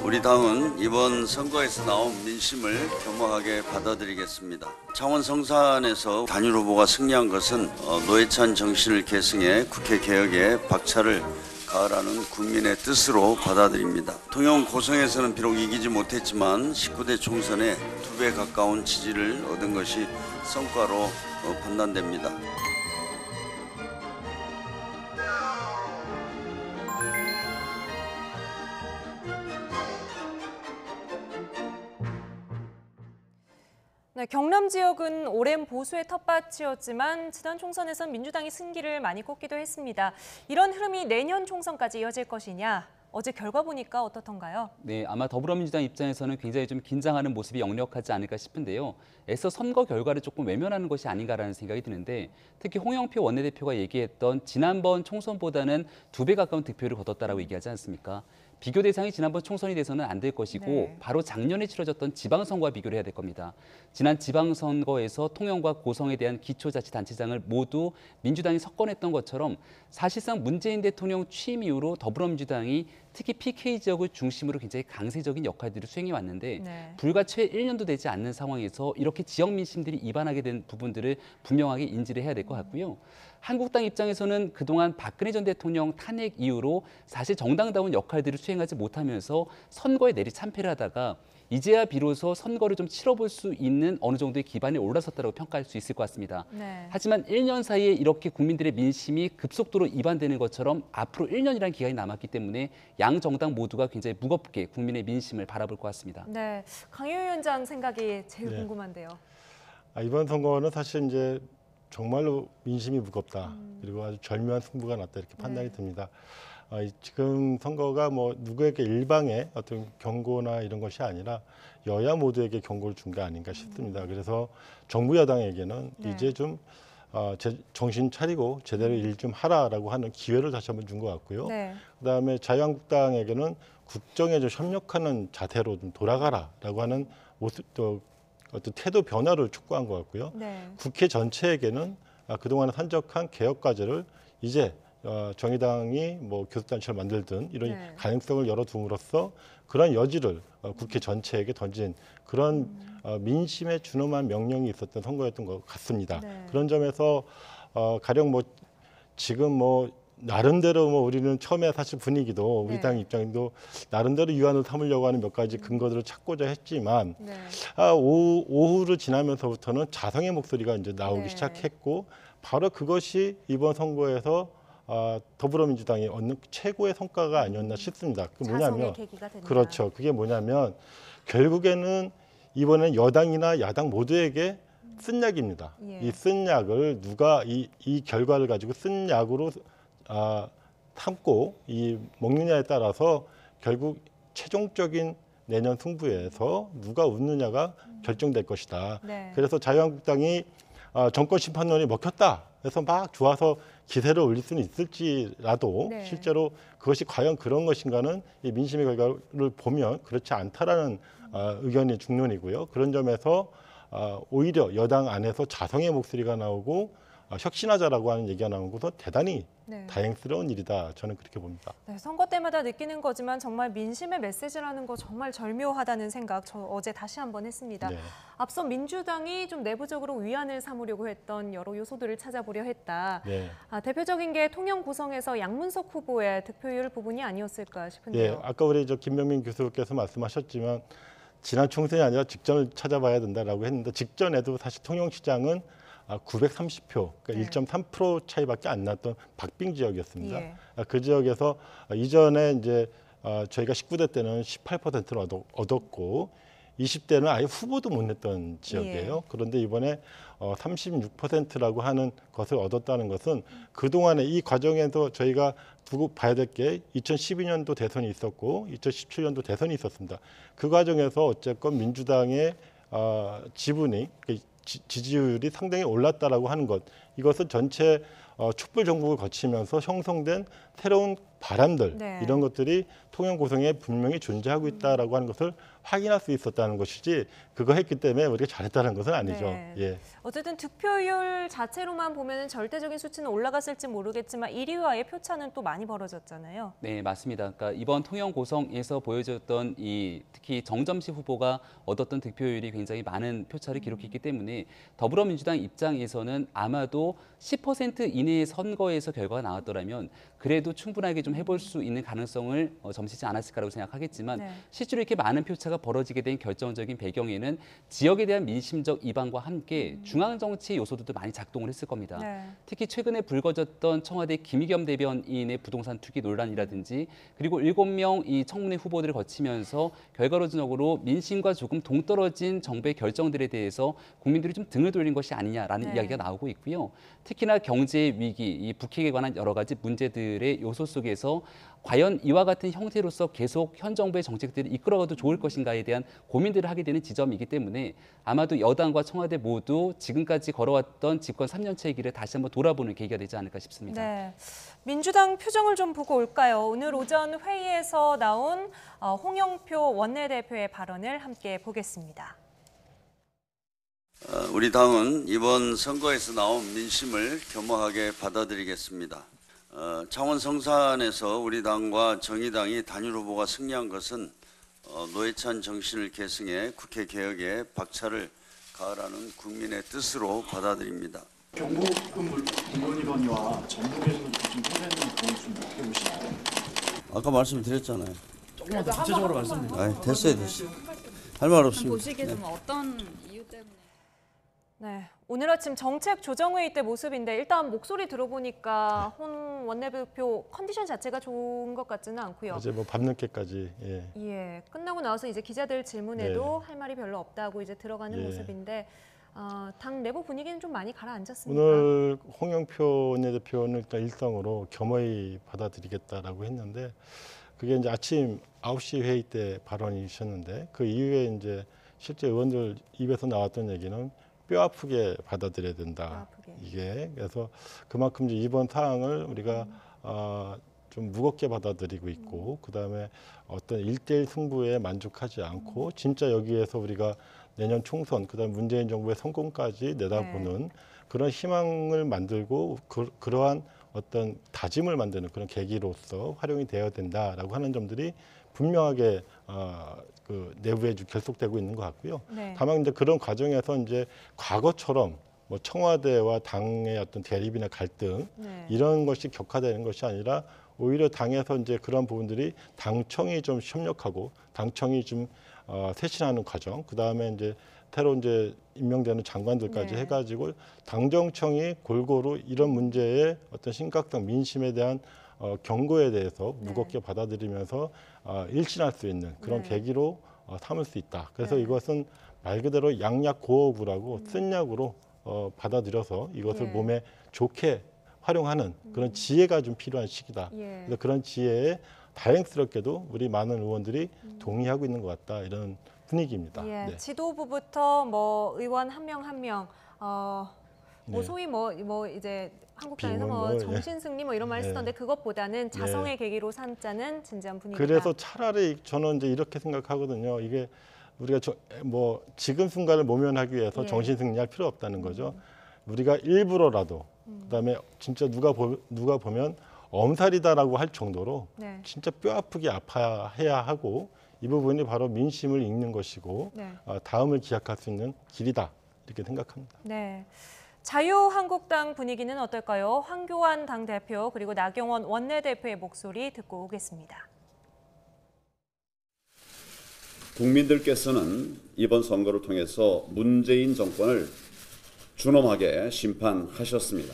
우리 당은 이번 선거에서 나온 민심을 겸허하게 받아들이겠습니다. 창원 성산에서 단일 후보가 승리한 것은 노회찬 정신을 계승해 국회 개혁에 박차를 가하라는 국민의 뜻으로 받아들입니다. 통영 고성에서는 비록 이기지 못했지만 19대 총선에 2배 가까운 지지를 얻은 것이 성과로 판단됩니다. 네, 경남 지역은 오랜 보수의 텃밭이었지만 지난 총선에선 민주당이 승기를 많이 꽂기도 했습니다. 이런 흐름이 내년 총선까지 이어질 것이냐? 어제 결과 보니까 어떻던가요? 네, 아마 더불어민주당 입장에서는 굉장히 좀 긴장하는 모습이 역력하지 않을까 싶은데요. 애써 선거 결과를 조금 외면하는 것이 아닌가라는 생각이 드는데 특히 홍영표 원내대표가 얘기했던 지난번 총선보다는 2배 가까운 득표를 거뒀다라고 얘기하지 않습니까? 비교 대상이 지난번 총선이 돼서는 안 될 것이고 네. 바로 작년에 치러졌던 지방선거와 비교를 해야 될 겁니다. 지난 지방선거에서 통영과 고성에 대한 기초자치단체장을 모두 민주당이 석권했던 것처럼 사실상 문재인 대통령 취임 이후로 더불어민주당이 특히 PK 지역을 중심으로 굉장히 강세적인 역할들을 수행해 왔는데 네. 불과 채 1년도 되지 않는 상황에서 이렇게 지역 민심들이 이반하게 된 부분들을 분명하게 인지를 해야 될 것 같고요. 한국당 입장에서는 그동안 박근혜 전 대통령 탄핵 이후로 사실 정당다운 역할들을 수행하지 못하면서 선거에 내리참패를 하다가 이제야 비로소 선거를 좀 치러볼 수 있는 어느 정도의 기반이 올라섰다고 평가할 수 있을 것 같습니다. 네. 하지만 1년 사이에 이렇게 국민들의 민심이 급속도로 이반되는 것처럼 앞으로 1년이라는 기간이 남았기 때문에 양 정당 모두가 굉장히 무겁게 국민의 민심을 바라볼 것 같습니다. 네, 강효 위원장 생각이 제일 궁금한데요. 이번 선거는 사실 이제 정말로 민심이 무겁다. 그리고 아주 절묘한 승부가 났다 이렇게 판단이 듭니다. 지금 선거가 뭐 누구에게 일방의 어떤 경고나 이런 것이 아니라 여야 모두에게 경고를 준 게 아닌가 싶습니다. 그래서 정부 여당에게는 이제 좀 정신 차리고 제대로 일 좀 하라라고 하는 기회를 다시 한번 준 것 같고요. 네. 그다음에 자유한국당에게는 국정에 좀 협력하는 자세로 좀 돌아가라라고 하는 모습 또 어떤 태도 변화를 촉구한 것 같고요. 네. 국회 전체에게는 그동안 산적한 개혁 과제를 이제 정의당이 뭐 교섭단체를 만들든 이런 가능성을 열어둠으로써 그런 여지를 국회 전체에게 던진 그런 민심에 준엄한 명령이 있었던 선거였던 것 같습니다. 그런 점에서 가령 뭐 지금 뭐 나름대로 뭐 우리는 처음에 사실 분위기도 우리 당 입장도 나름대로 유한을 삼으려고 하는 몇 가지 근거들을 찾고자 했지만 오후를 지나면서부터는 자성의 목소리가 이제 나오기 시작했고 바로 그것이 이번 선거에서 더불어민주당이 얻는 최고의 성과가 아니었나 싶습니다. 그 뭐냐면 그렇죠. 그게 뭐냐면 결국에는 이번엔 여당이나 야당 모두에게 쓴 약입니다. 이 쓴 약을 누가 이 결과를 가지고 쓴 약으로 삼고 이 먹느냐에 따라서 결국 최종적인 내년 승부에서 누가 웃느냐가 결정될 것이다. 그래서 자유한국당이 정권 심판론이 먹혔다. 그래서 막 좋아서 기세를 올릴 수는 있을지라도 실제로 그것이 과연 그런 것인가는 이 민심의 결과를 보면 그렇지 않다라는 의견이 중론이고요. 그런 점에서 오히려 여당 안에서 자성의 목소리가 나오고 혁신하자라고 하는 얘기가 나온 것은 대단히 다행스러운 일이다. 저는 그렇게 봅니다. 선거 때마다 느끼는 거지만 정말 민심의 메시지라는 거 정말 절묘하다는 생각 저 어제 다시 한번 했습니다. 앞서 민주당이 좀 내부적으로 위안을 삼으려고 했던 여러 요소들을 찾아보려 했다. 대표적인 게 통영 고성에서 양문석 후보의 득표율 부분이 아니었을까 싶은데요. 아까 우리 김명민 교수께서 말씀하셨지만 지난 총선이 아니라 직전을 찾아봐야 된다라고 했는데 직전에도 사실 통영시장은 930표, 그러니까 1.3% 차이밖에 안 났던 박빙 지역이었습니다. 그 지역에서 이전에 이제 저희가 19대 때는 18%를 얻었고 20대는 아예 후보도 못 냈던 지역이에요. 그런데 이번에 36%라고 하는 것을 얻었다는 것은 그동안에 이 과정에서 저희가 두고 봐야 될 게 2012년도 대선이 있었고 2017년도 대선이 있었습니다. 그 과정에서 어쨌건 민주당의 지분이 지지율이 상당히 올랐다라고 하는 것, 이것은 전체 촛불 정국을 거치면서 형성된 새로운 바람들 이런 것들이 통영 고성에 분명히 존재하고 있다라고 하는 것을 확인할 수 있었다는 것이지 그거 했기 때문에 우리가 잘했다는 것은 아니죠. 어쨌든 득표율 자체로만 보면 절대적인 수치는 올라갔을지 모르겠지만 1위와의 표차는 또 많이 벌어졌잖아요. 네, 맞습니다. 그러니까 이번 통영 고성에서 보여줬던 특히 정점식 후보가 얻었던 득표율이 굉장히 많은 표차를 기록했기 때문에 더불어민주당 입장에서는 아마도 10% 이내의 선거에서 결과가 나왔더라면 그래도 충분하게 좀 해볼 수 있는 가능성을 점치지 않았을까라고 생각하겠지만 실제로 이렇게 많은 표차가 벌어지게 된 결정적인 배경에는 지역에 대한 민심적 이방과 함께 중앙정치의 요소들도 많이 작동을 했을 겁니다. 특히 최근에 불거졌던 청와대 김의겸 대변인의 부동산 투기 논란이라든지 그리고 7명 이 청문회 후보들을 거치면서 결과론적으로 민심과 조금 동떨어진 정부의 결정들에 대해서 국민들이 좀 등을 돌린 것이 아니냐라는 이야기가 나오고 있고요. 특히나 경제 위기, 이 북핵에 관한 여러 가지 문제들의 요소 속에서 과연 이와 같은 형태로서 계속 현 정부의 정책들을 이끌어가도 좋을 것인가에 대한 고민들을 하게 되는 지점이기 때문에 아마도 여당과 청와대 모두 지금까지 걸어왔던 집권 3년차의 길을 다시 한번 돌아보는 계기가 되지 않을까 싶습니다. 민주당 표정을 좀 보고 올까요? 오늘 오전 회의에서 나온 홍영표 원내대표의 발언을 함께 보겠습니다. 우리 당은 이번 선거에서 나온 민심을 겸허하게 받아들이겠습니다. 창원 성산에서 우리 당과 정의당이 단일 후보가 승리한 것은 노회찬 정신을 계승해 국회 개혁에 박차를 가하라는 국민의 뜻으로 받아들입니다. 경북은 물론이거니와 전북에서도 좀 통하는 부분 좀 해보시나요? 아까 말씀드렸잖아요. 조금만 더 구체적으로 말씀드리면. 됐어요. 할 말 없습니다. 보시기에는 어떤 이유 때문에? 오늘 아침 정책 조정회의 때 모습인데 일단 목소리 들어보니까 홍 원내대표 컨디션 자체가 좋은 것 같지는 않고요. 어제 뭐 밤늦게까지 끝나고 나와서 이제 기자들 질문에도 할 말이 별로 없다고 이제 들어가는 모습인데 당 내부 분위기는 좀 많이 가라앉았습니다. 오늘 홍영표 원내대표는 일단 일성으로 겸허히 받아들이겠다라고 했는데 그게 이제 아침 9시 회의 때 발언이셨는데 그 이후에 이제 실제 의원들 입에서 나왔던 얘기는 뼈 아프게 받아들여야 된다. 이게 그래서 그만큼 이제 이번 사항을 우리가 좀 무겁게 받아들이고 있고 그다음에 어떤 1대1 승부에 만족하지 않고 진짜 여기에서 우리가 내년 총선 그다음에 문재인 정부의 성공까지 내다보는 그런 희망을 만들고 그러한 어떤 다짐을 만드는 그런 계기로서 활용이 되어야 된다라고 하는 점들이 분명하게 그 내부에 결속되고 있는 것 같고요. 네. 다만 이제 그런 과정에서 이제 과거처럼 뭐 청와대와 당의 어떤 대립이나 갈등 이런 것이 격화되는 것이 아니라 오히려 당에서 이제 그런 부분들이 당청이 좀 협력하고 당청이 좀 쇄신하는 과정, 그 다음에 이제 새로 이제 임명되는 장관들까지 해가지고 당정청이 골고루 이런 문제의 어떤 심각성, 민심에 대한 경고에 대해서 무겁게 받아들이면서 일신할 수 있는 그런 계기로 삼을 수 있다. 그래서 이것은 말 그대로 양약고호구라고 쓴 약으로 받아들여서 이것을 몸에 좋게 활용하는 그런 지혜가 좀 필요한 시기다. 그래서 그런 지혜에 다행스럽게도 우리 많은 의원들이 동의하고 있는 것 같다. 이런 분위기입니다. 네. 지도부부터 뭐 의원 한 명 한 명, 뭐 소위 뭐 이제 한국당에서 뭐 정신승리 뭐 이런 말 쓰던데 그것보다는 자성의 계기로 삼자는 진지한 분위기다. 그래서 차라리 저는 이제 이렇게 생각하거든요. 이게 우리가 뭐 지금 순간을 모면하기 위해서 정신승리할 필요 없다는 거죠. 우리가 일부러라도 그다음에 진짜 누가 보면 엄살이다라고 할 정도로 진짜 뼈 아프게 아파해야 하고 이 부분이 바로 민심을 읽는 것이고 다음을 기약할 수 있는 길이다 이렇게 생각합니다. 네. 자유한국당 분위기는 어떨까요? 황교안 당대표 그리고 나경원 원내대표의 목소리 듣고 오겠습니다. 국민들께서는 이번 선거를 통해서 문재인 정권을 준엄하게 심판하셨습니다.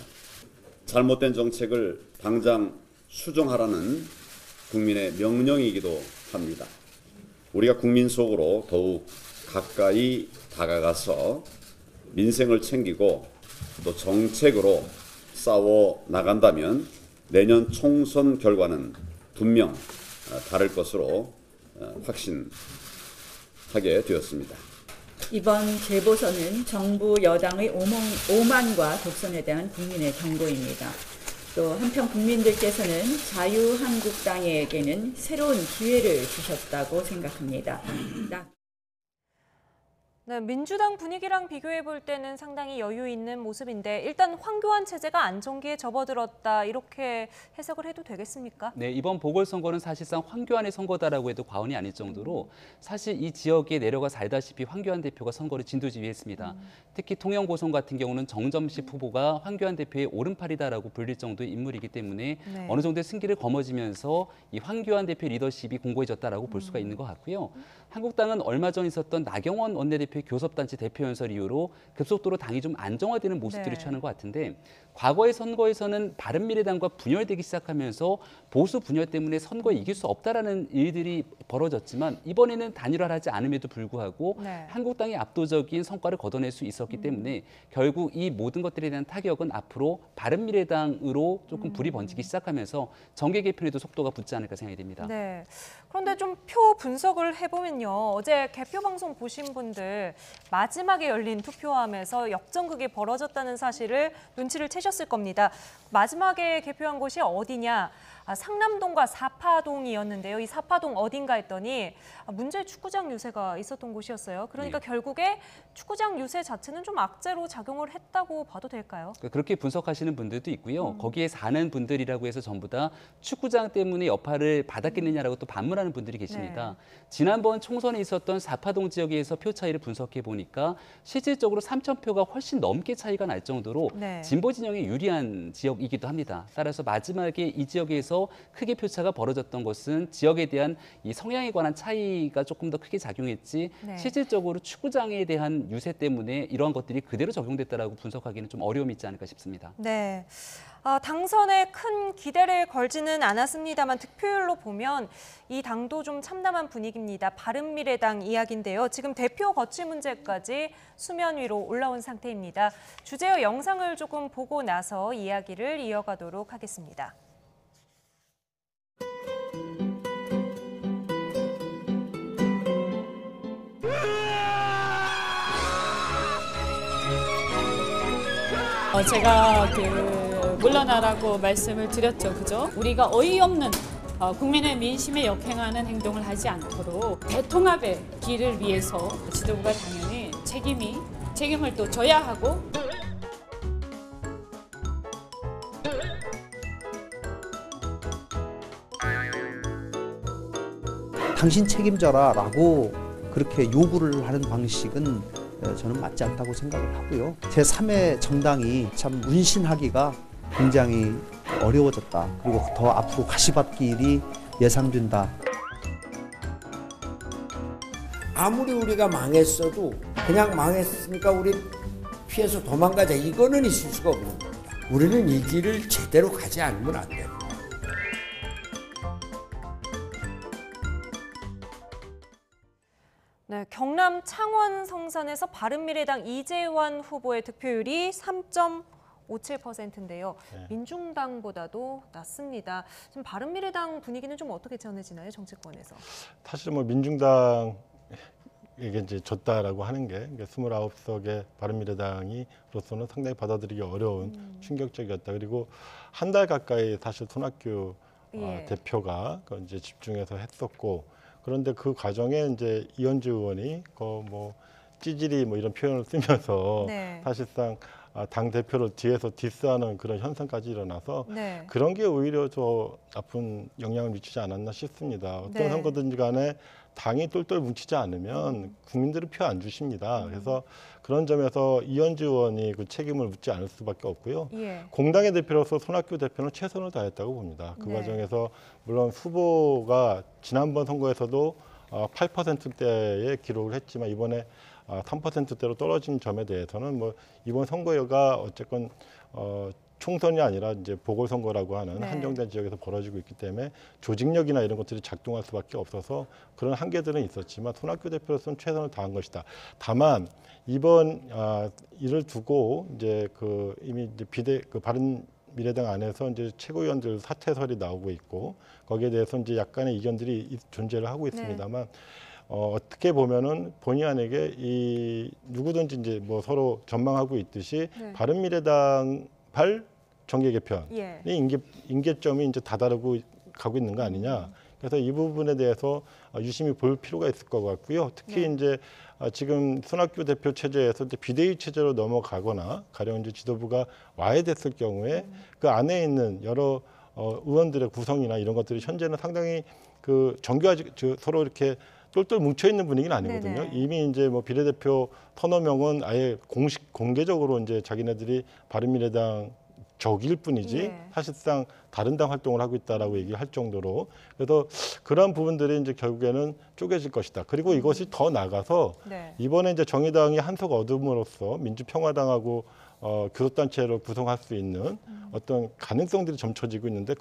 잘못된 정책을 당장 수정하라는 국민의 명령이기도 합니다. 우리가 국민 속으로 더욱 가까이 다가가서 민생을 챙기고 또 정책으로 싸워 나간다면 내년 총선 결과는 분명 다를 것으로 확신하게 되었습니다. 이번 재보선은 정부 여당의 오만과 독선에 대한 국민의 경고입니다. 또 한편 국민들께서는 자유한국당에게는 새로운 기회를 주셨다고 생각합니다. 네, 민주당 분위기랑 비교해 볼 때는 상당히 여유 있는 모습인데 일단 황교안 체제가 안정기에 접어들었다 이렇게 해석을 해도 되겠습니까? 네, 이번 보궐선거는 사실상 황교안의 선거다라고 해도 과언이 아닐 정도로 사실 이 지역에 내려가서 알다시피 황교안 대표가 선거를 진두지휘했습니다. 특히 통영 고성 같은 경우는 정점식 후보가 황교안 대표의 오른팔이다라고 불릴 정도의 인물이기 때문에 어느 정도의 승기를 거머쥐면서 이 황교안 대표 리더십이 공고해졌다라고 볼 수가 있는 것 같고요. 한국당은 얼마 전 있었던 나경원 원내대표의 교섭단체 대표 연설 이후로 급속도로 당이 좀 안정화되는 모습들이 취하는 것 같은데 과거의 선거에서는 바른미래당과 분열되기 시작하면서 보수 분열 때문에 선거에 이길 수 없다라는 일들이 벌어졌지만 이번에는 단일화하지 않음에도 불구하고 한국당이 압도적인 성과를 거둬낼 수 있었기 때문에 결국 이 모든 것들에 대한 타격은 앞으로 바른미래당으로 조금 불이 번지기 시작하면서 정계 개편에도 속도가 붙지 않을까 생각이 됩니다. 네. 그런데 좀 표 분석을 해보면요. 어제 개표 방송 보신 분들 마지막에 열린 투표함에서 역전극이 벌어졌다는 사실을 눈치를 채셨을 겁니다. 마지막에 개표한 곳이 어디냐? 상남동과 사파동이었는데요. 이 사파동 어딘가 했더니 문제의 축구장 유세가 있었던 곳이었어요. 그러니까 결국에 축구장 유세 자체는 좀 악재로 작용을 했다고 봐도 될까요? 그렇게 분석하시는 분들도 있고요. 거기에 사는 분들이라고 해서 전부 다 축구장 때문에 여파를 받았겠느냐라고 또 반문하는 분들이 계십니다. 지난번 총선에 있었던 사파동 지역에서 표 차이를 분석해 보니까 실질적으로 3,000표가 훨씬 넘게 차이가 날 정도로 진보 진영에 유리한 지역이기도 합니다. 따라서 마지막에 이 지역에서 크게 표차가 벌어졌던 것은 지역에 대한 이 성향에 관한 차이가 조금 더 크게 작용했지 실질적으로 축구장에 대한 유세 때문에 이러한 것들이 그대로 적용됐다라고 분석하기는 좀 어려움이 있지 않을까 싶습니다. 네. 당선에 큰 기대를 걸지는 않았습니다만 득표율로 보면 이 당도 좀 참담한 분위기입니다. 바른미래당 이야기인데요. 지금 대표 거취 문제까지 수면 위로 올라온 상태입니다. 주제어 영상을 조금 보고 나서 이야기를 이어가도록 하겠습니다. 제가 물러나라고 말씀을 드렸죠, 그죠? 우리가 어이없는 국민의 민심에 역행하는 행동을 하지 않도록 대통합의 길을 위해서 지도부가 당연히 책임을 또 져야 하고 당신 책임져라라고 그렇게 요구를 하는 방식은 저는 맞지 않다고 생각을 하고요. 제3의 정당이 참 운신하기가 굉장히 어려워졌다. 그리고 더 앞으로 가시밭길이 예상된다. 아무리 우리가 망했어도 그냥 망했으니까 우리 피해서 도망가자, 이거는 있을 수가 없는 거예요. 우리는 이 길을 제대로 가지 않으면 안 돼요. 네, 경남 창원 성산에서 바른미래당 이재환 후보의 득표율이 3.57%인데요. 네. 민중당보다도 낮습니다. 지금 바른미래당 분위기는 좀 어떻게 전해지나요, 정치권에서? 사실 뭐 민중당에게 이제 졌다라고 하는 게 29석의 바른미래당이로서는 상당히 받아들이기 어려운 충격적이었다. 그리고 한 달 가까이 사실 손학규 대표가 이제 집중해서 했었고, 그런데 그 과정에 이제 이현주 의원이 뭐 찌질이 뭐 이런 표현을 쓰면서 사실상 당 대표를 뒤에서 디스하는 그런 현상까지 일어나서 그런 게 오히려 더 나쁜 영향을 미치지 않았나 싶습니다. 어떤 선거든지 간에 당이 똘똘 뭉치지 않으면 국민들은 표 안 주십니다. 그래서 그런 점에서 이현주 의원이 그 책임을 묻지 않을 수밖에 없고요. 공당의 대표로서 손학규 대표는 최선을 다했다고 봅니다. 그 과정에서 물론 후보가 지난번 선거에서도 8%대의 기록을 했지만 이번에 3%대로 떨어진 점에 대해서는 뭐 이번 선거가 어쨌건 총선이 아니라 이제 보궐선거라고 하는 한정된 지역에서 벌어지고 있기 때문에 조직력이나 이런 것들이 작동할 수밖에 없어서 그런 한계들은 있었지만 손학규 대표로서는 최선을 다한 것이다. 다만 이번 일을 두고 이제 이미 이제 바른미래당 안에서 이제 최고위원들 사퇴설이 나오고 있고 거기에 대해서 이제 약간의 이견들이 존재를 하고 있습니다만. 어떻게 보면은 본의 아니게 누구든지 이제 뭐 서로 전망하고 있듯이 바른미래당 정계 개편이 임계점이 이제 다다르고 가고 있는 거 아니냐. 그래서 이 부분에 대해서 유심히 볼 필요가 있을 것 같고요. 특히 이제 지금 손학규 대표 체제에서 이제 비대위 체제로 넘어가거나 가령 이제 지도부가 와해됐을 경우에 그 안에 있는 여러 의원들의 구성이나 이런 것들이 현재는 상당히 정교하지 서로 이렇게 똘똘 뭉쳐 있는 분위기는 아니거든요. 이미 이제 뭐 비례대표 선호명은 아예 공개적으로 이제 자기네들이 바른미래당 적일 뿐이지 사실상 다른 당 활동을 하고 있다라고 얘기할 정도로 그래서 그런 부분들이 이제 결국에는 쪼개질 것이다. 그리고 이것이 더 나가서 이번에 이제 정의당이 한석 얻음으로써 민주평화당하고 교섭단체로 구성할 수 있는 어떤 가능성들이 점쳐지고 있는데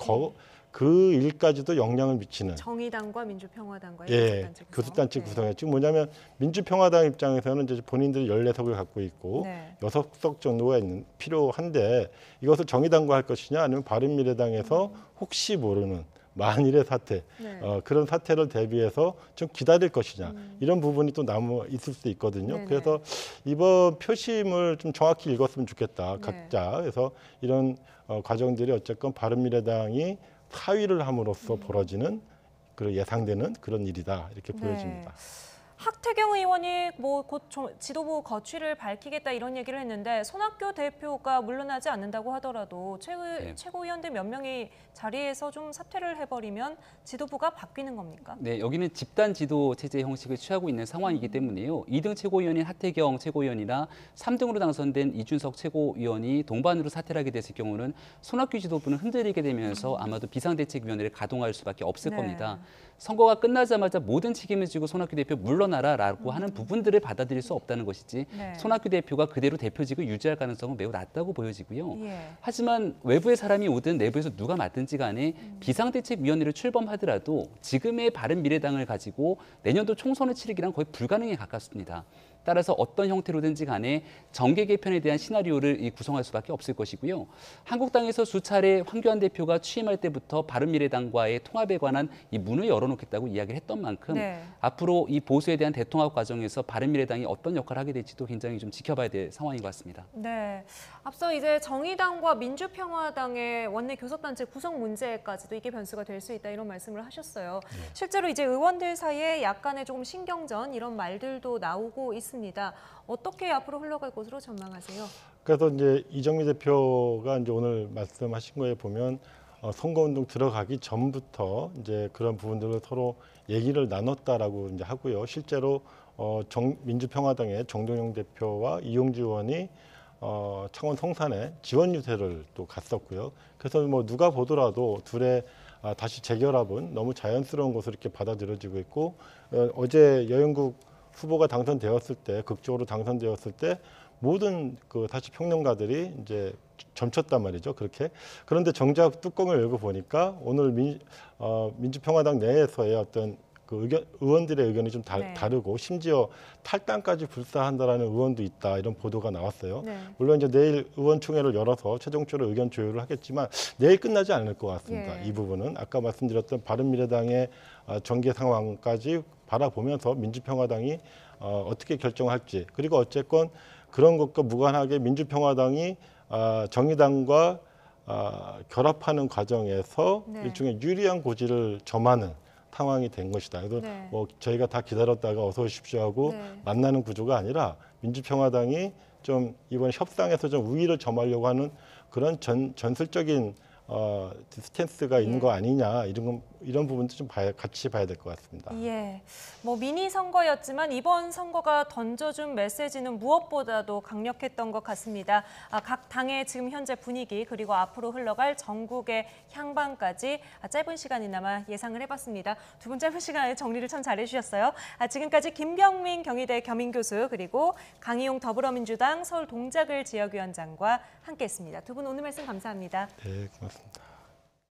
그 일까지도 영향을 미치는 정의당과 민주평화당과의 교섭단체 구성에 지금 뭐냐면 민주평화당 입장에서는 이제 본인들이 14석을 갖고 있고 6석 정도가 필요한데 이것을 정의당과 할 것이냐 아니면 바른미래당에서 혹시 모르는 만일의 사태 그런 사태를 대비해서 좀 기다릴 것이냐 이런 부분이 또 남아 있을 수 있거든요. 그래서 이번 표심을 좀 정확히 읽었으면 좋겠다. 각자. 그래서 이런 과정들이 어쨌건 바른미래당이 사위를 함으로써 벌어지는 예상되는 그런 일이다 이렇게 보여집니다. 학태경 의원이 뭐 곧 지도부 거취를 밝히겠다 이런 얘기를 했는데 손학규 대표가 물러나지 않는다고 하더라도 최고위원들 몇 명이 자리에서 좀 사퇴를 해버리면 지도부가 바뀌는 겁니까? 네, 여기는 집단 지도 체제 형식을 취하고 있는 상황이기 때문에요. 2등 최고위원인 하태경 최고위원이나 3등으로 당선된 이준석 최고위원이 동반으로 사퇴를 하게 됐을 경우는 손학규 지도부는 흔들리게 되면서 아마도 비상대책위원회를 가동할 수밖에 없을 겁니다. 선거가 끝나자마자 모든 책임을 지고 손학규 대표 물러나라라고 하는 부분들을 받아들일 수 없다는 것이지 손학규 대표가 그대로 대표직을 유지할 가능성은 매우 낮다고 보여지고요. 하지만 외부의 사람이 오든 내부에서 누가 맡든지 간에 비상대책위원회를 출범하더라도 지금의 바른미래당을 가지고 내년도 총선을 치르기란 거의 불가능에 가깝습니다. 따라서 어떤 형태로든지 간에 정계 개편에 대한 시나리오를 구성할 수밖에 없을 것이고요. 한국당에서 수차례 황교안 대표가 취임할 때부터 바른미래당과의 통합에 관한 이 문을 열어놓겠다고 이야기를 했던 만큼 앞으로 이 보수에 대한 대통합 과정에서 바른미래당이 어떤 역할을 하게 될지도 굉장히 좀 지켜봐야 될 상황인 것 같습니다. 네, 앞서 이제 정의당과 민주평화당의 원내 교섭단체 구성 문제까지도 이게 변수가 될 수 있다 이런 말씀을 하셨어요. 실제로 이제 의원들 사이에 약간의 조금 신경전 이런 말들도 나오고 있습니다. 어떻게 앞으로 흘러갈 것으로 전망하세요? 그래서 이제 이정미 대표가 이제 오늘 말씀하신 거에 보면 선거운동 들어가기 전부터 이제 그런 부분들을 서로 얘기를 나눴다라고 이제 하고요. 실제로 민주평화당의 정동영 대표와 이용주 의원이 창원 성산에 지원 유세를 또 갔었고요. 그래서 뭐 누가 보더라도 둘의 다시 재결합은 너무 자연스러운 것으로 이렇게 받아들여지고 있고, 어제 여영국 후보가 당선되었을 때, 극적으로 당선되었을 때 모든 그 사실 평론가들이 이제 점쳤단 말이죠. 그렇게. 그런데 정작 뚜껑을 열고 보니까 오늘 민주평화당 내에서의 어떤 그 의원들의 의견이 좀 다르고, 심지어 탈당까지 불사한다라는 의원도 있다, 이런 보도가 나왔어요. 물론 이제 내일 의원총회를 열어서 최종적으로 의견 조율을 하겠지만 내일 끝나지 않을 것 같습니다. 이 부분은 아까 말씀드렸던 바른미래당의 전개 상황까지 바라보면서 민주평화당이 어떻게 결정할지, 그리고 어쨌건 그런 것과 무관하게 민주평화당이 정의당과 결합하는 과정에서 일종의 유리한 고지를 점하는 상황이 된 것이다. 그래서 뭐 저희가 다 기다렸다가 어서 오십시오 하고 만나는 구조가 아니라 민주평화당이 좀 이번 협상에서 좀 우위를 점하려고 하는 그런 전술적인 스탠스가 있는 거 아니냐, 이런 부분도 좀 같이 봐야 될 것 같습니다. 예, 뭐 미니 선거였지만 이번 선거가 던져준 메시지는 무엇보다도 강력했던 것 같습니다. 각 당의 지금 현재 분위기, 그리고 앞으로 흘러갈 전국의 향방까지 짧은 시간이나마 예상을 해봤습니다. 두 분 짧은 시간에 정리를 참 잘해주셨어요. 지금까지 김병민 경희대 겸임교수, 그리고 강희용 더불어민주당 서울 동작을 지역위원장과 함께했습니다. 두 분 오늘 말씀 감사합니다. 네, 고맙습니다.